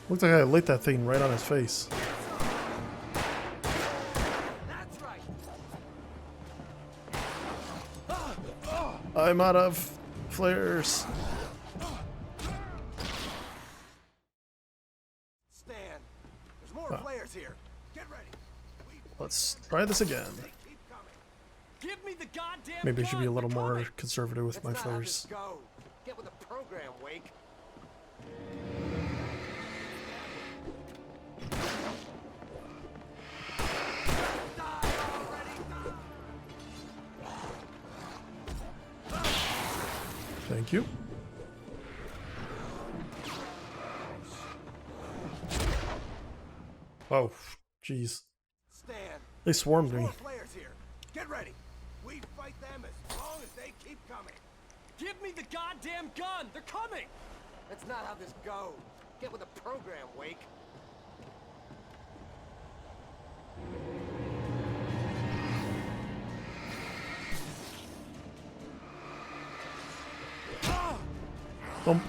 Looks like I lit that thing right on his face. I'm out of flares. Stan, there's more flares here. Get ready. Let's try this again. Give me the goddamn Maybe I should be a little gun. more conservative with my That's not how flares. this goes. Get with the program, Wake. Thank you. Oh, jeez. Stan, They swarmed there's me. more flares here. Get ready. We fight them as long as they keep coming. Give me the goddamn gun. They're coming. That's not how this goes. Get with the program, Wake. Boom.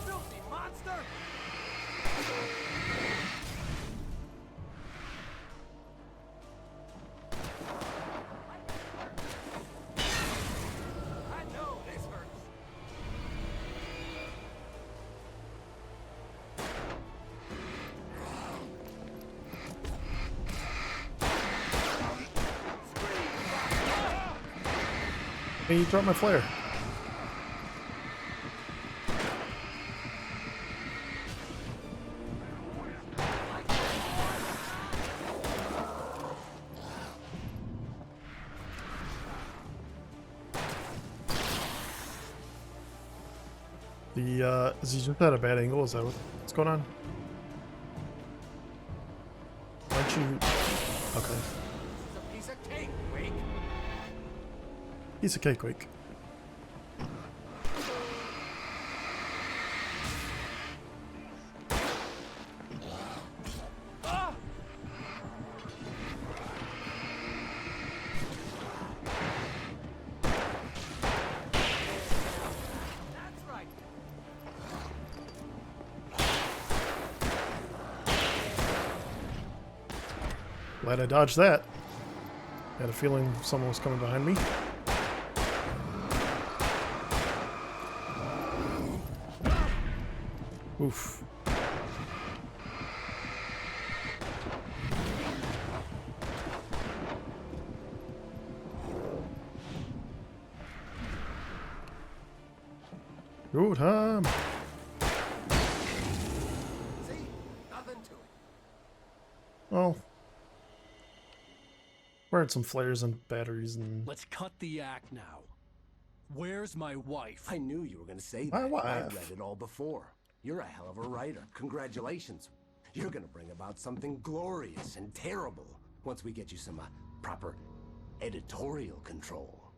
Filthy monster! I know this hurts. Hey, you dropped my flare. Is he just at a bad angle? Is that what's going on? Aren't you? Okay. Piece of cake, Wake. Piece of cake, Wake. Glad I dodged that. Had a feeling someone was coming behind me. Oof. Go time. See? Nothing to it. Well, burned some flares and batteries and. Let's cut the act now. Where's my wife? I knew you were going to say My that. wife. I read it all before. You're a hell of a writer. Congratulations. You're going to bring about something glorious and terrible once we get you some proper editorial control.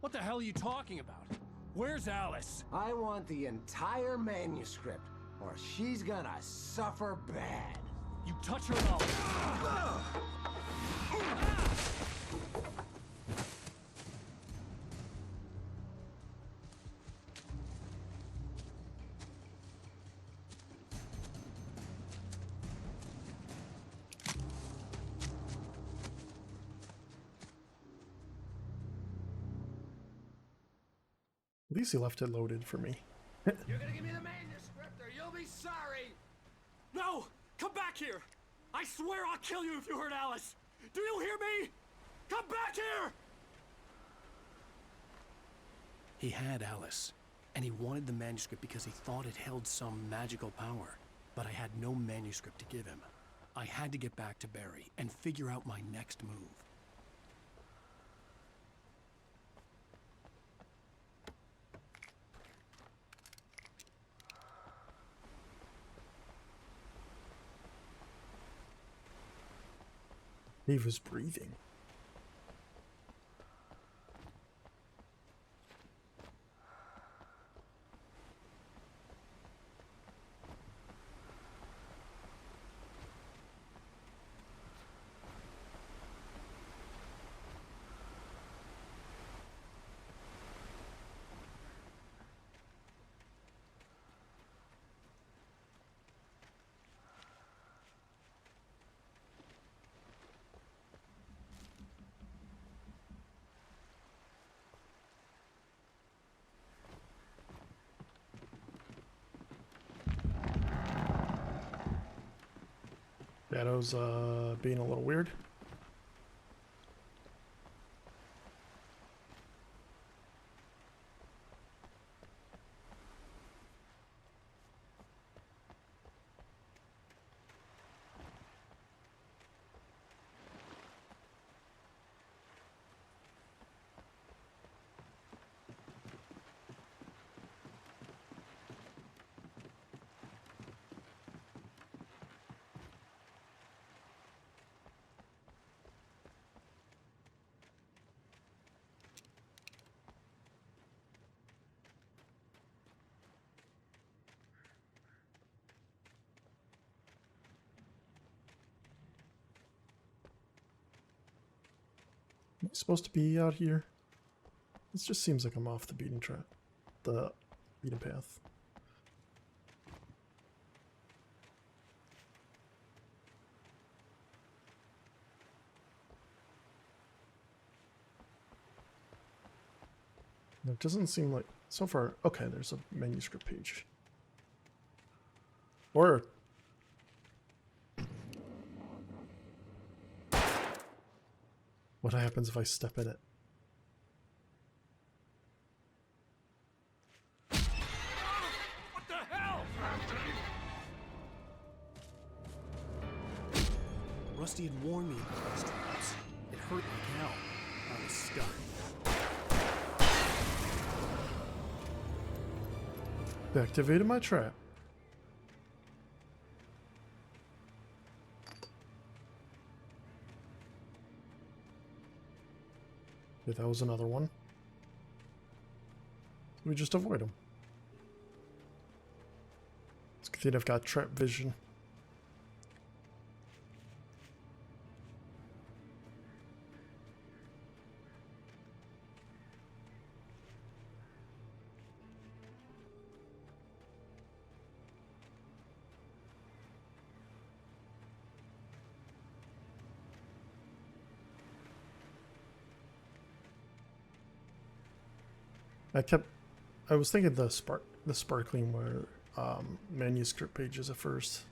What the hell are you talking about? Where's Alice? I want the entire manuscript, or she's gonna suffer bad. You touch her and I'll... At least he left it loaded for me. You're gonna give me the manuscript or you'll be sorry! No! Come back here! I swear I'll kill you if you hurt Alice! Do you hear me? Come back here! He had Alice, and he wanted the manuscript because he thought it held some magical power. But I had no manuscript to give him. I had to get back to Barry and figure out my next move. He was breathing. Shadow's being a little weird. Am I supposed to be out here? This just seems like I'm off the beaten track. The beaten path. It doesn't seem like... So far... Okay, there's a manuscript page. Or... What happens if I step in it? What the hell? Rusty had warned me about these traps. It hurt like hell. I was stuck. Activated my trap. Okay, that was another one. We just avoid them. It's good thing I've got trap vision. I was thinking the sparkling were manuscript pages at first.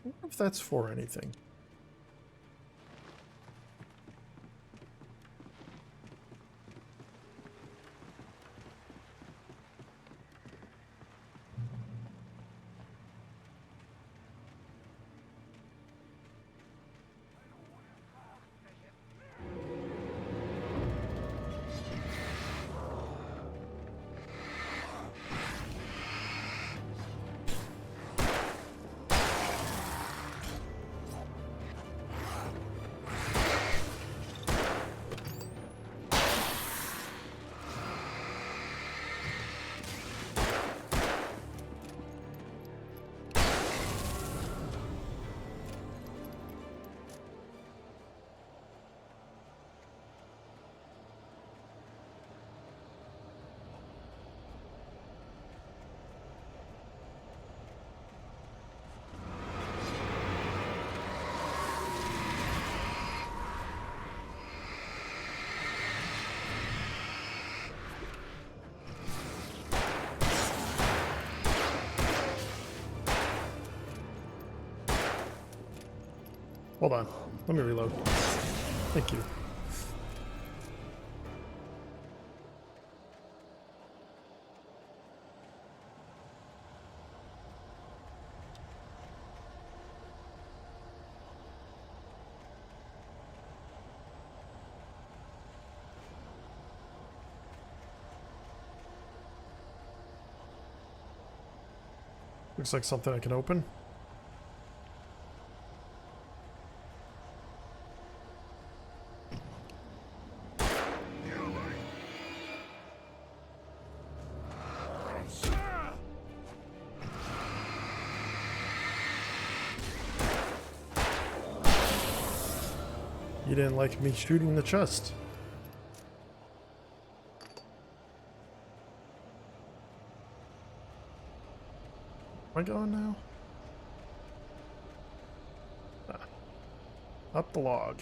wonder if that's for anything. Hold on. Let me reload. Thank you. Looks like something I can open. You didn't like me shooting the chest. Am I going now? Ah. Up the log.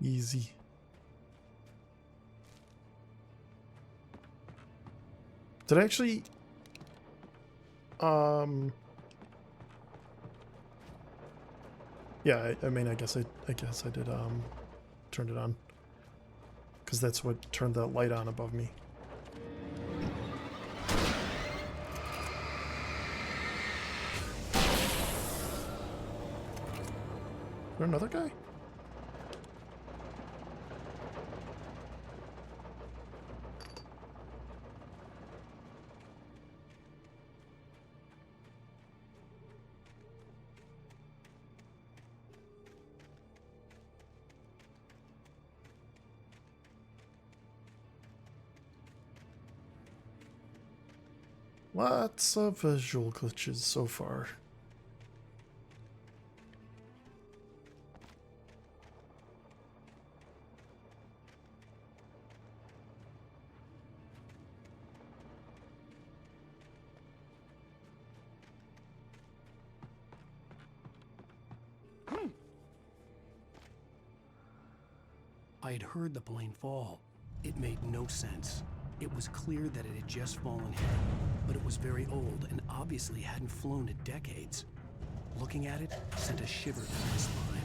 Easy. Did I actually... Yeah, I mean, I guess I did, turned it on. Because that's what turned that light on above me. Is there another guy? Lots of visual glitches so far. I had heard the plane fall. It made no sense. It was clear that it had just fallen here, but it was very old and obviously hadn't flown in decades. Looking at it sent a shiver down my spine.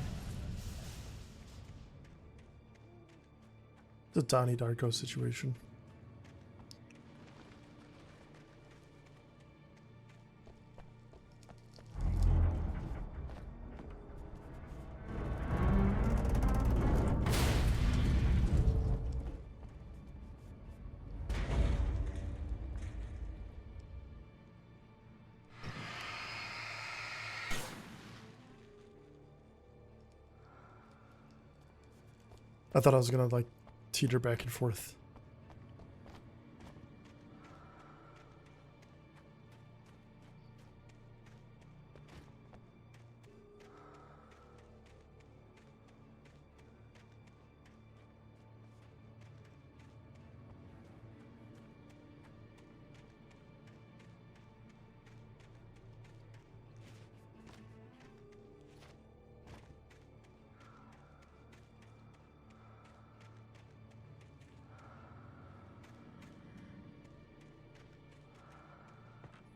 The Donnie Darko situation. I thought I was gonna like teeter back and forth.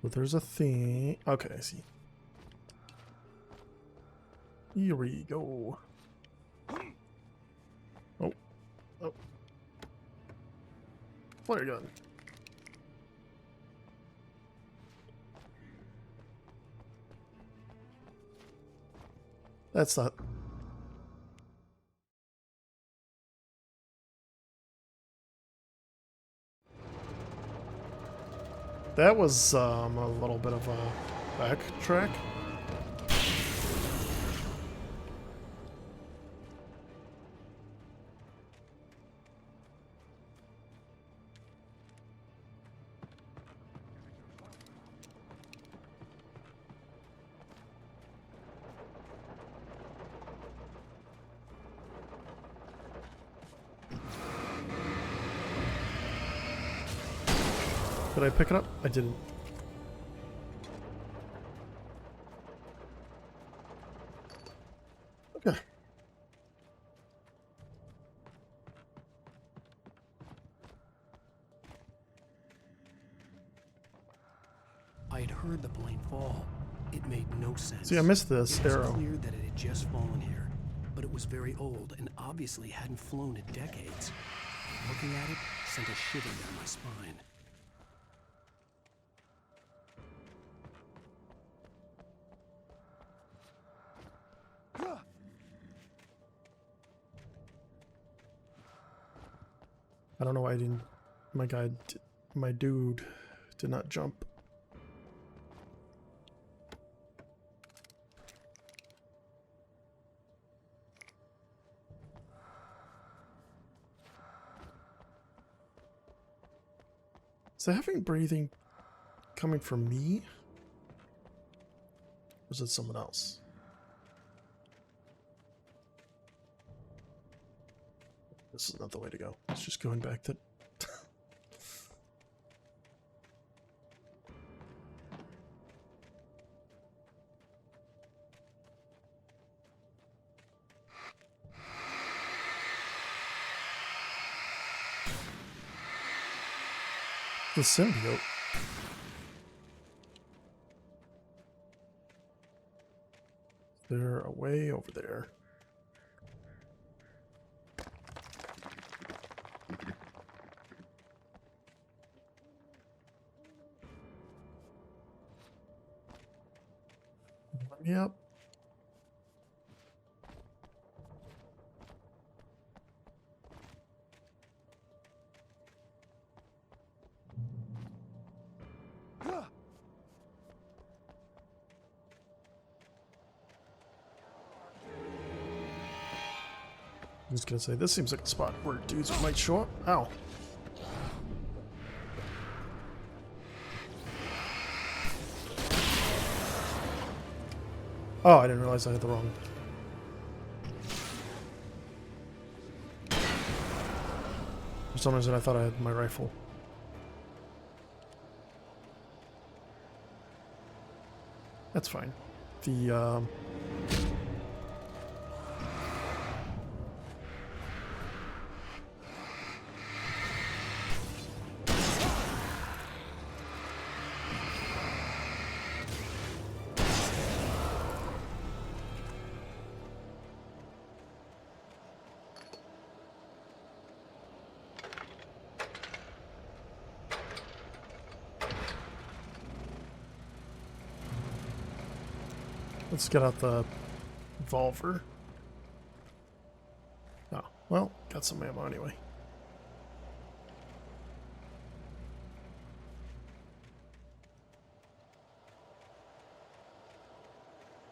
But there's a thing. Okay, I see. Here we go. Oh. Oh. Flare gun. That's not. That was a little bit of a backtrack. Did I pick it up? I didn't. Okay. I had heard the plane fall. It made no sense. See, I missed this arrow. It was clear that it had just fallen here, but it was very old and obviously hadn't flown in decades. Looking at it sent a shiver down my spine. I don't know why I didn't. My dude did not jump. Is that having breathing coming from me? Or is it someone else? This is not the way to go. It's just going back to... the symbiote. They're away over there. Yep. I'm just gonna say, this seems like a spot where dudes might show up. Ow. Oh, I didn't realize I had the wrong... For some reason I thought I had my rifle. That's fine. The, let's get out the revolver. Oh, well, got some ammo anyway.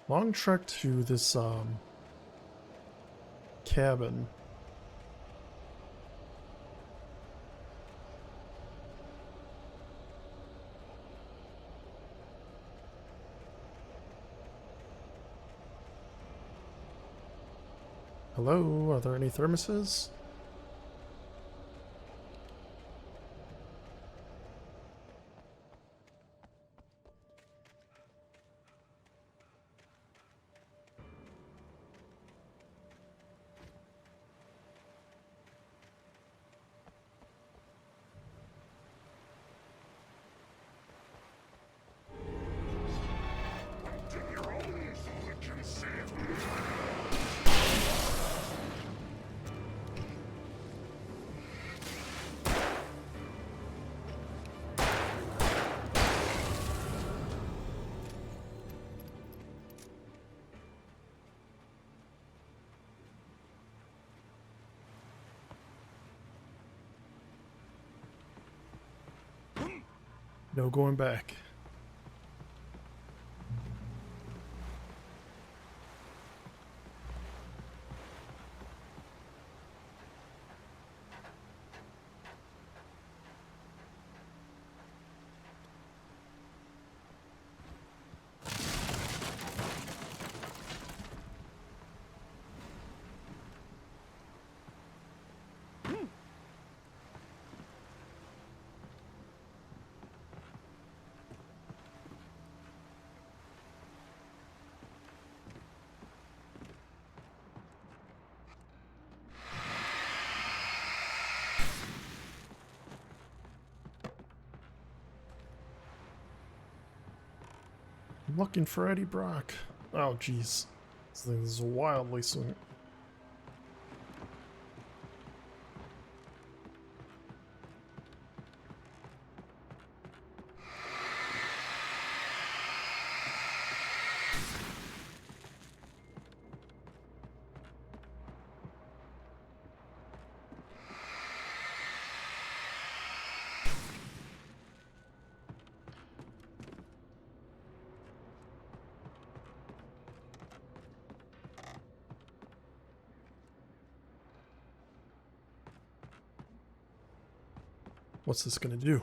Long trek to this cabin Hello, are there any thermoses? No going back. I'm looking for Eddie Brock. Oh, jeez. This thing is wildly soon. What's this gonna do?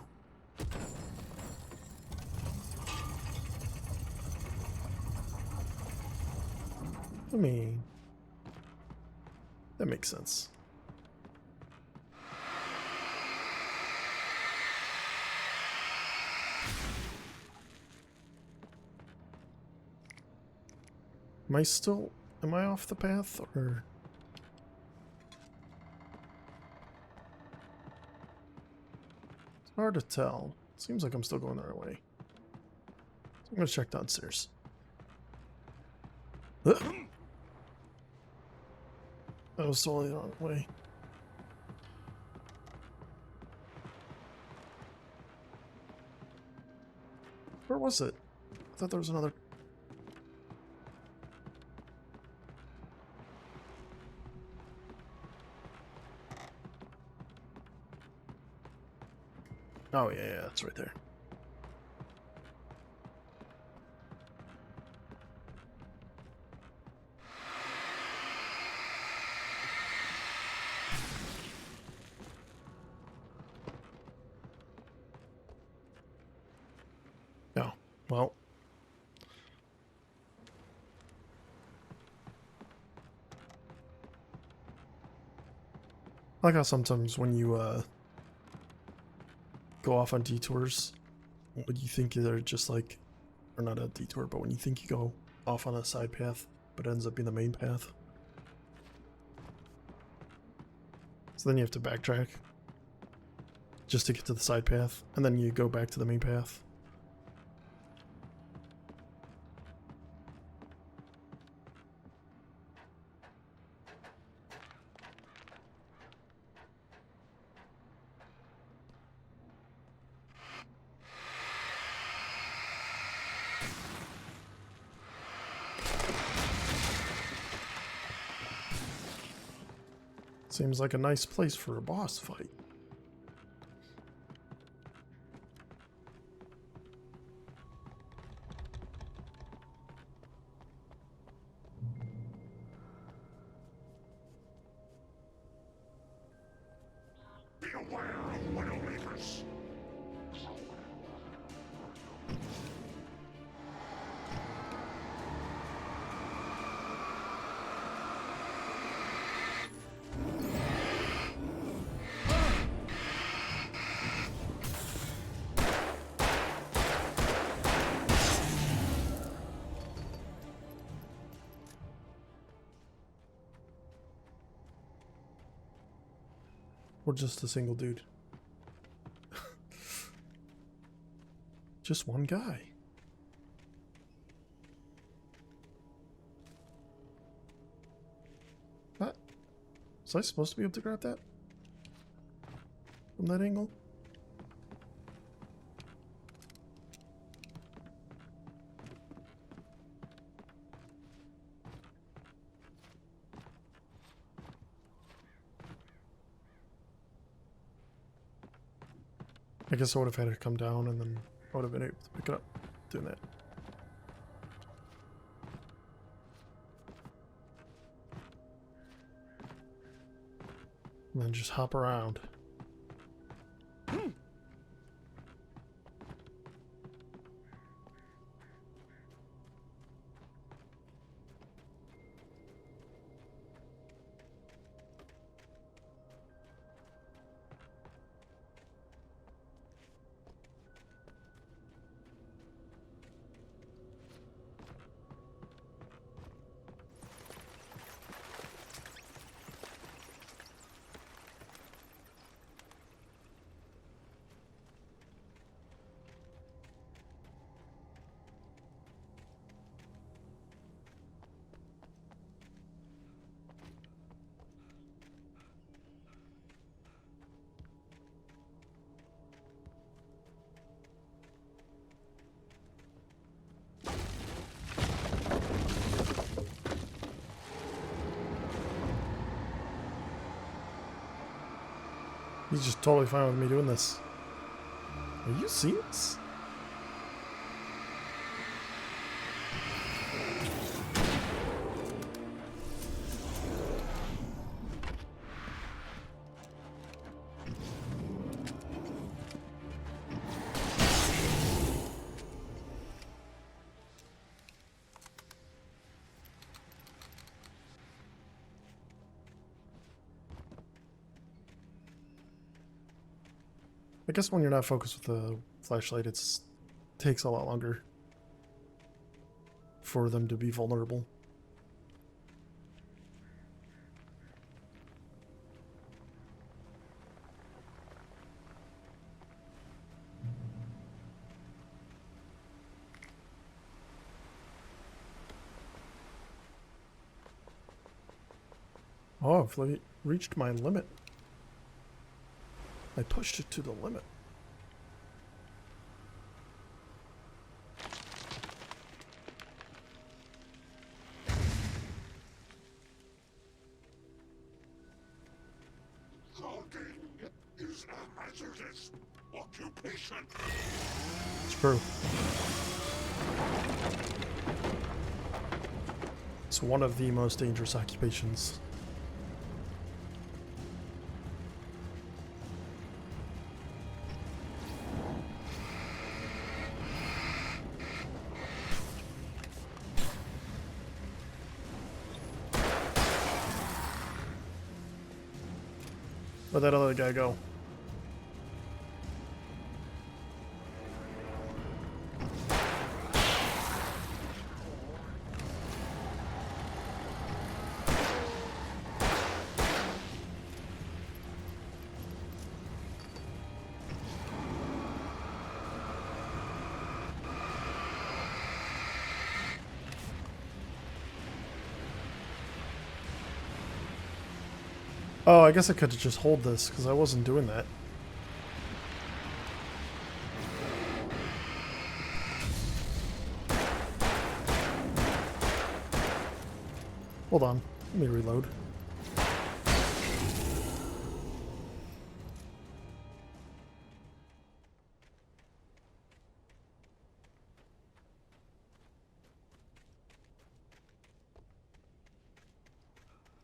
I mean, that makes sense. Am I off the path, or? It's hard to tell. Seems like I'm still going the right way. So I'm gonna check downstairs. I was totally the wrong way. Where was it? I thought there was another. Oh, yeah, it's right there. Oh, well. I like how sometimes when you, go off on detours, when you think they're just like, or not a detour, but when you think you go off on a side path, but it ends up being the main path. So then you have to backtrack just to get to the side path, and then you go back to the main path. Seems like a nice place for a boss fight. Be aware of Widowmakers. Or just a single dude? Just one guy. What? Was I supposed to be able to grab that? From that angle? I guess I would have had it come down and then I would have been able to pick it up doing that. And then just hop around. He's just totally fine with me doing this. Are you serious? I guess when you're not focused with the flashlight, it takes a lot longer for them to be vulnerable. Oh, I've reached my limit. I pushed it to the limit. Logging is a hazardous occupation. It's true. It's one of the most dangerous occupations. Where'd that other guy go? Oh, I guess I could just hold this because I wasn't doing that. Hold on, let me reload.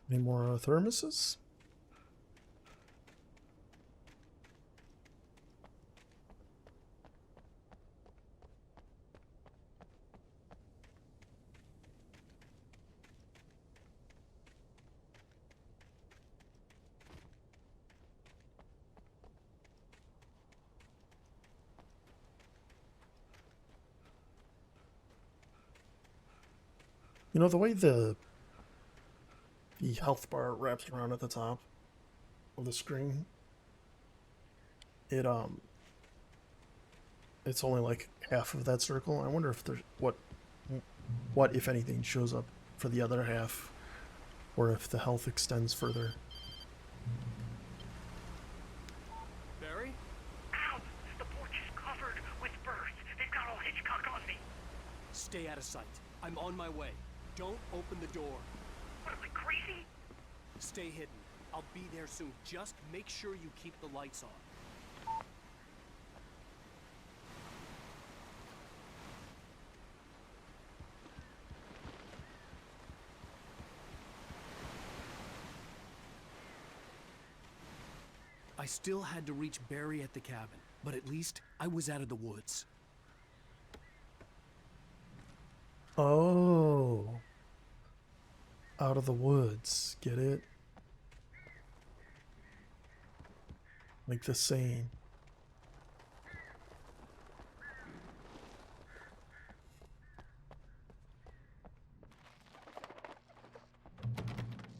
Any more thermoses? You know, the way the health bar wraps around at the top of the screen, it's only like half of that circle. I wonder if there's what if anything shows up for the other half, or if the health extends further. Barry? Ow! The porch is covered with birds. They've got all Hitchcock on me. Stay out of sight. I'm on my way. Don't open the door. What am I, crazy? Stay hidden. I'll be there soon. Just make sure you keep the lights on. I still had to reach Barry at the cabin, but at least I was out of the woods. Oh. Out of the woods. Get it? Like the saying.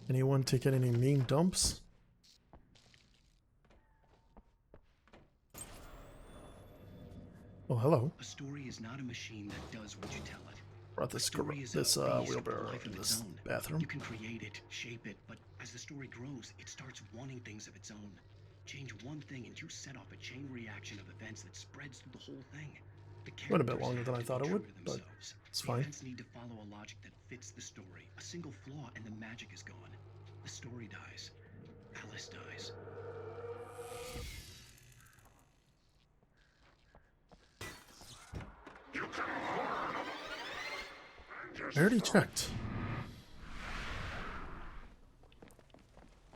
Anyone taking any mean dumps? Oh, hello. A story is not a machine that does what you tell it. Brought this wheelbarrow in this bathroom. You can create it, shape it, but as the story grows, it starts wanting things of its own. Change one thing and you set off a chain reaction of events that spreads through the whole thing. The Went a bit longer than I thought it would, but it's fine. Events need to follow a logic that fits the story. A single flaw and the magic is gone. The story dies. Alice dies. I already checked.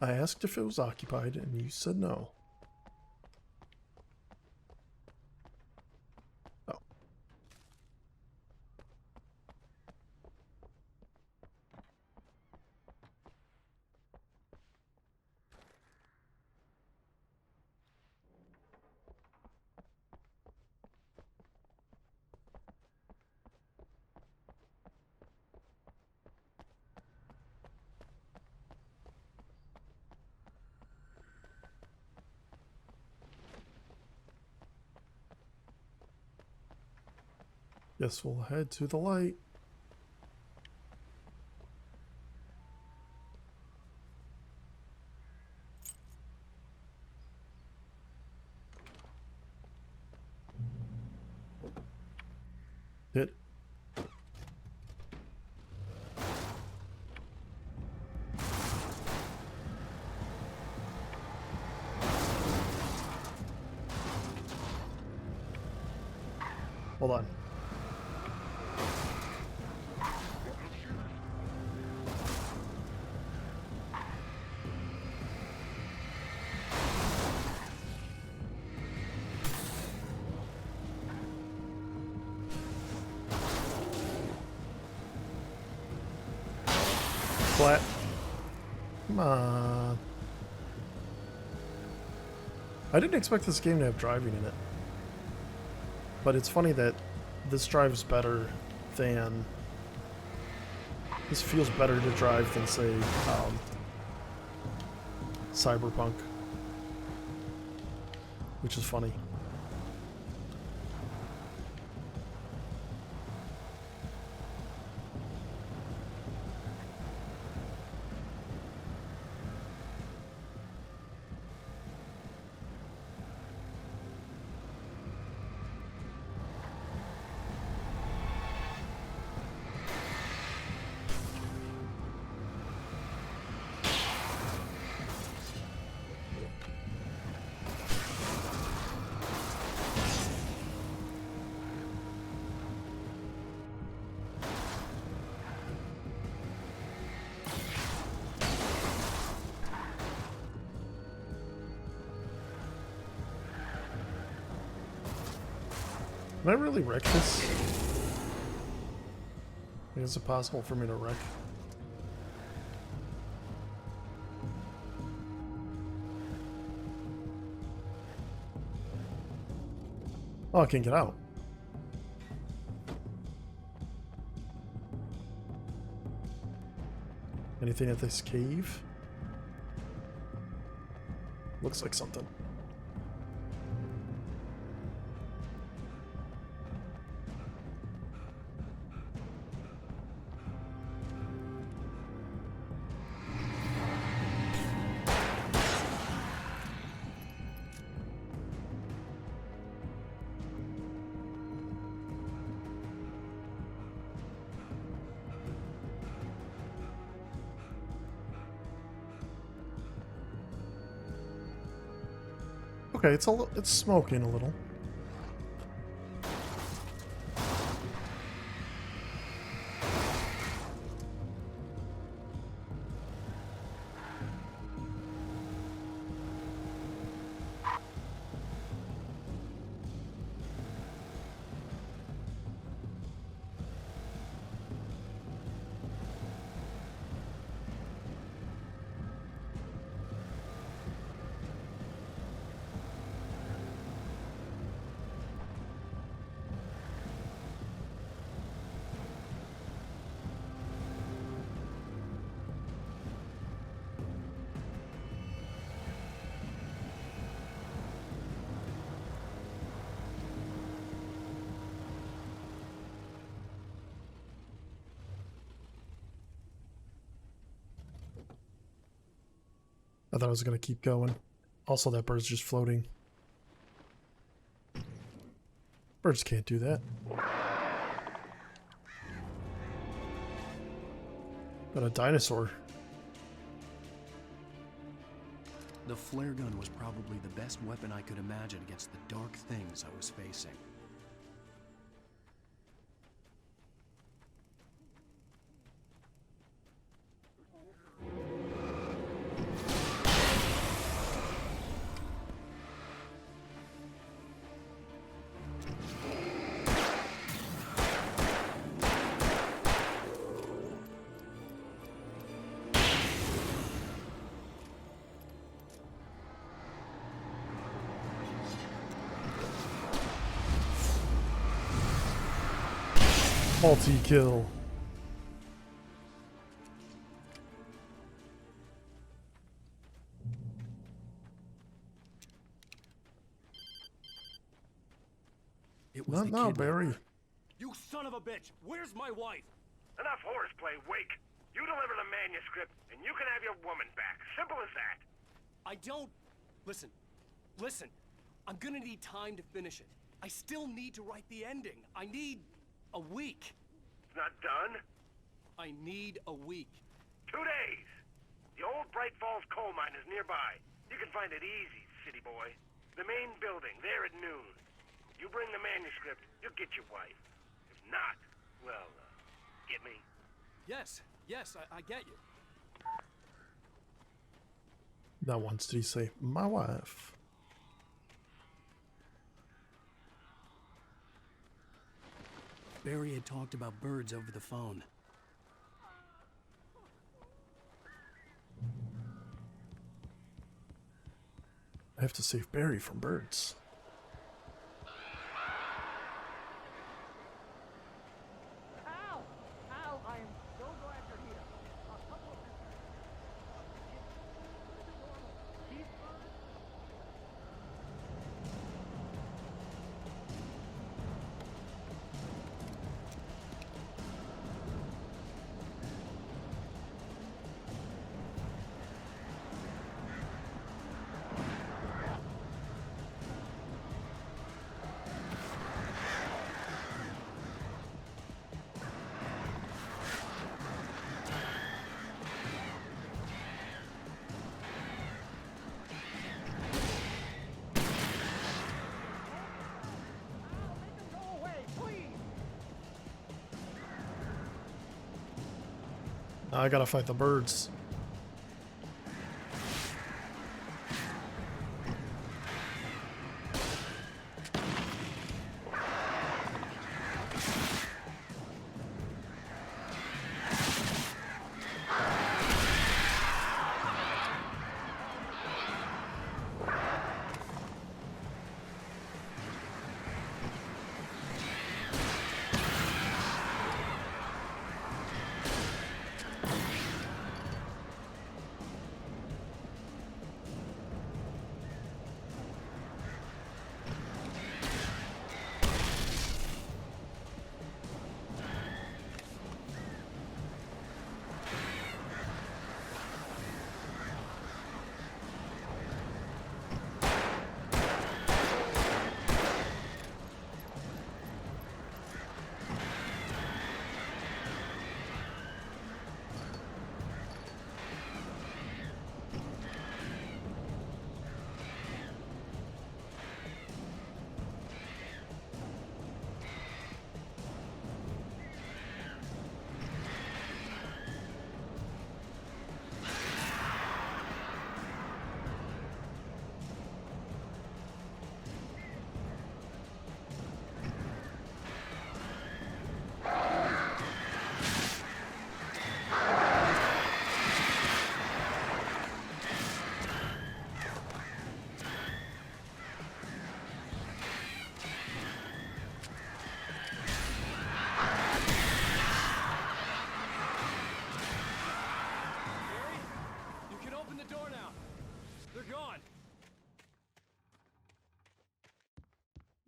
I asked if it was occupied, and you said no. Oh. Guess we'll head to the light. Hit. Hold on. Flat. Come on. I didn't expect this game to have driving in it. But it's funny that this drives better than... This feels better to drive than, say, Cyberpunk. Which is funny. Can I really wreck this? Is it possible for me to wreck? Oh, I can't get out. Anything at this cave? Looks like something. Okay, it's smoking a little. I thought I was going to keep going. Also, that bird's just floating. Birds can't do that. But a dinosaur. The flare gun was probably the best weapon I could imagine against the dark things I was facing. Multi-kill. It was Not now, Barry. You son of a bitch! Where's my wife? Enough horseplay, Wake. You deliver the manuscript, and you can have your woman back. Simple as that. I don't... Listen. I'm gonna need time to finish it. I still need to write the ending. I need a week. It's not done? I need a week. 2 days. The old Bright Falls coal mine is nearby. You can find it easy, city boy. The main building, there at noon. You bring the manuscript, you'll get your wife. If not, well, get me? Yes, I get you. Not once did he say, my wife. Barry had talked about birds over the phone. I have to save Barry from birds. Al, I am so glad you're here. A couple of Now I gotta fight the birds.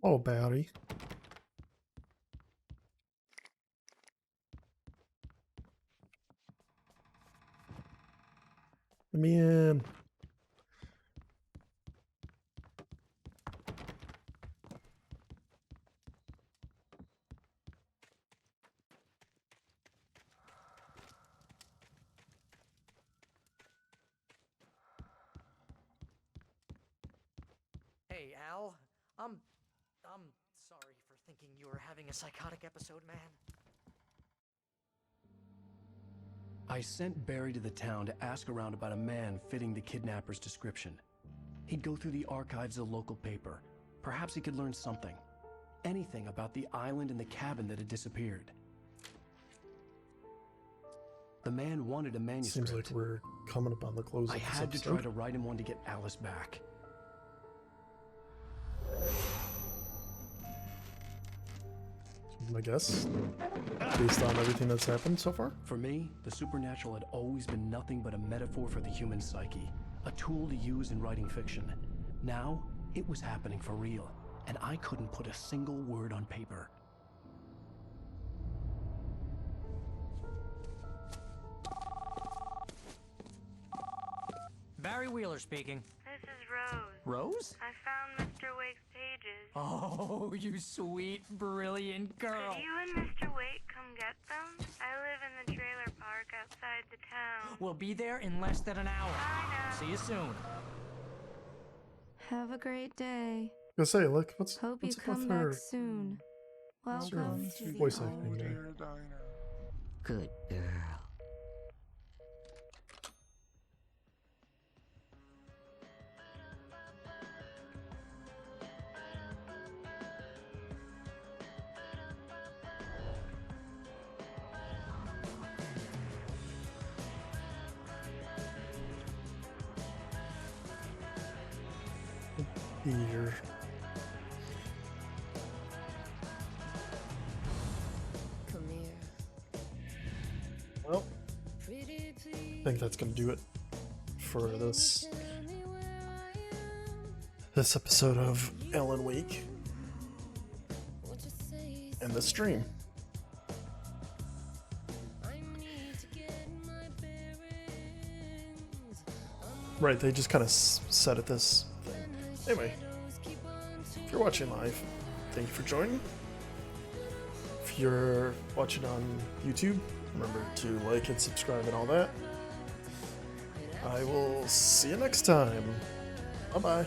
Oh, Barry. Let me in. Hey, Al. I'm sorry for thinking you were having a psychotic episode, man. I sent Barry to the town to ask around about a man fitting the kidnapper's description. He'd go through the archives of the local paper. Perhaps he could learn something. Anything about the island and the cabin that had disappeared. The man wanted a manuscript. Seems like we're coming up on the close of I this had to episode. try to write him one to get Alice back. I guess, based on everything that's happened so far. For me, the supernatural had always been nothing but a metaphor for the human psyche, a tool to use in writing fiction. Now, it was happening for real, and I couldn't put a single word on paper. Barry Wheeler speaking. This is Rose. Rose? I found Mr. Wake's pages. Oh, you sweet, brilliant girl. Could you and Mr. Wake come get them? I live in the trailer park outside the town. We'll be there in less than an hour. I know. See you soon. Have a great day. I was gonna say, look, what's Hope you up with come her? back soon. What's her Welcome to the voice home. acting there? Good girl. Here. Well, I think that's gonna do it for this episode of Alan Wake and the stream. Right, they just kind of set at this thing. Anyway, if you're watching live, thank you for joining. If you're watching on YouTube, remember to like and subscribe and all that. I will see you next time. Bye-bye.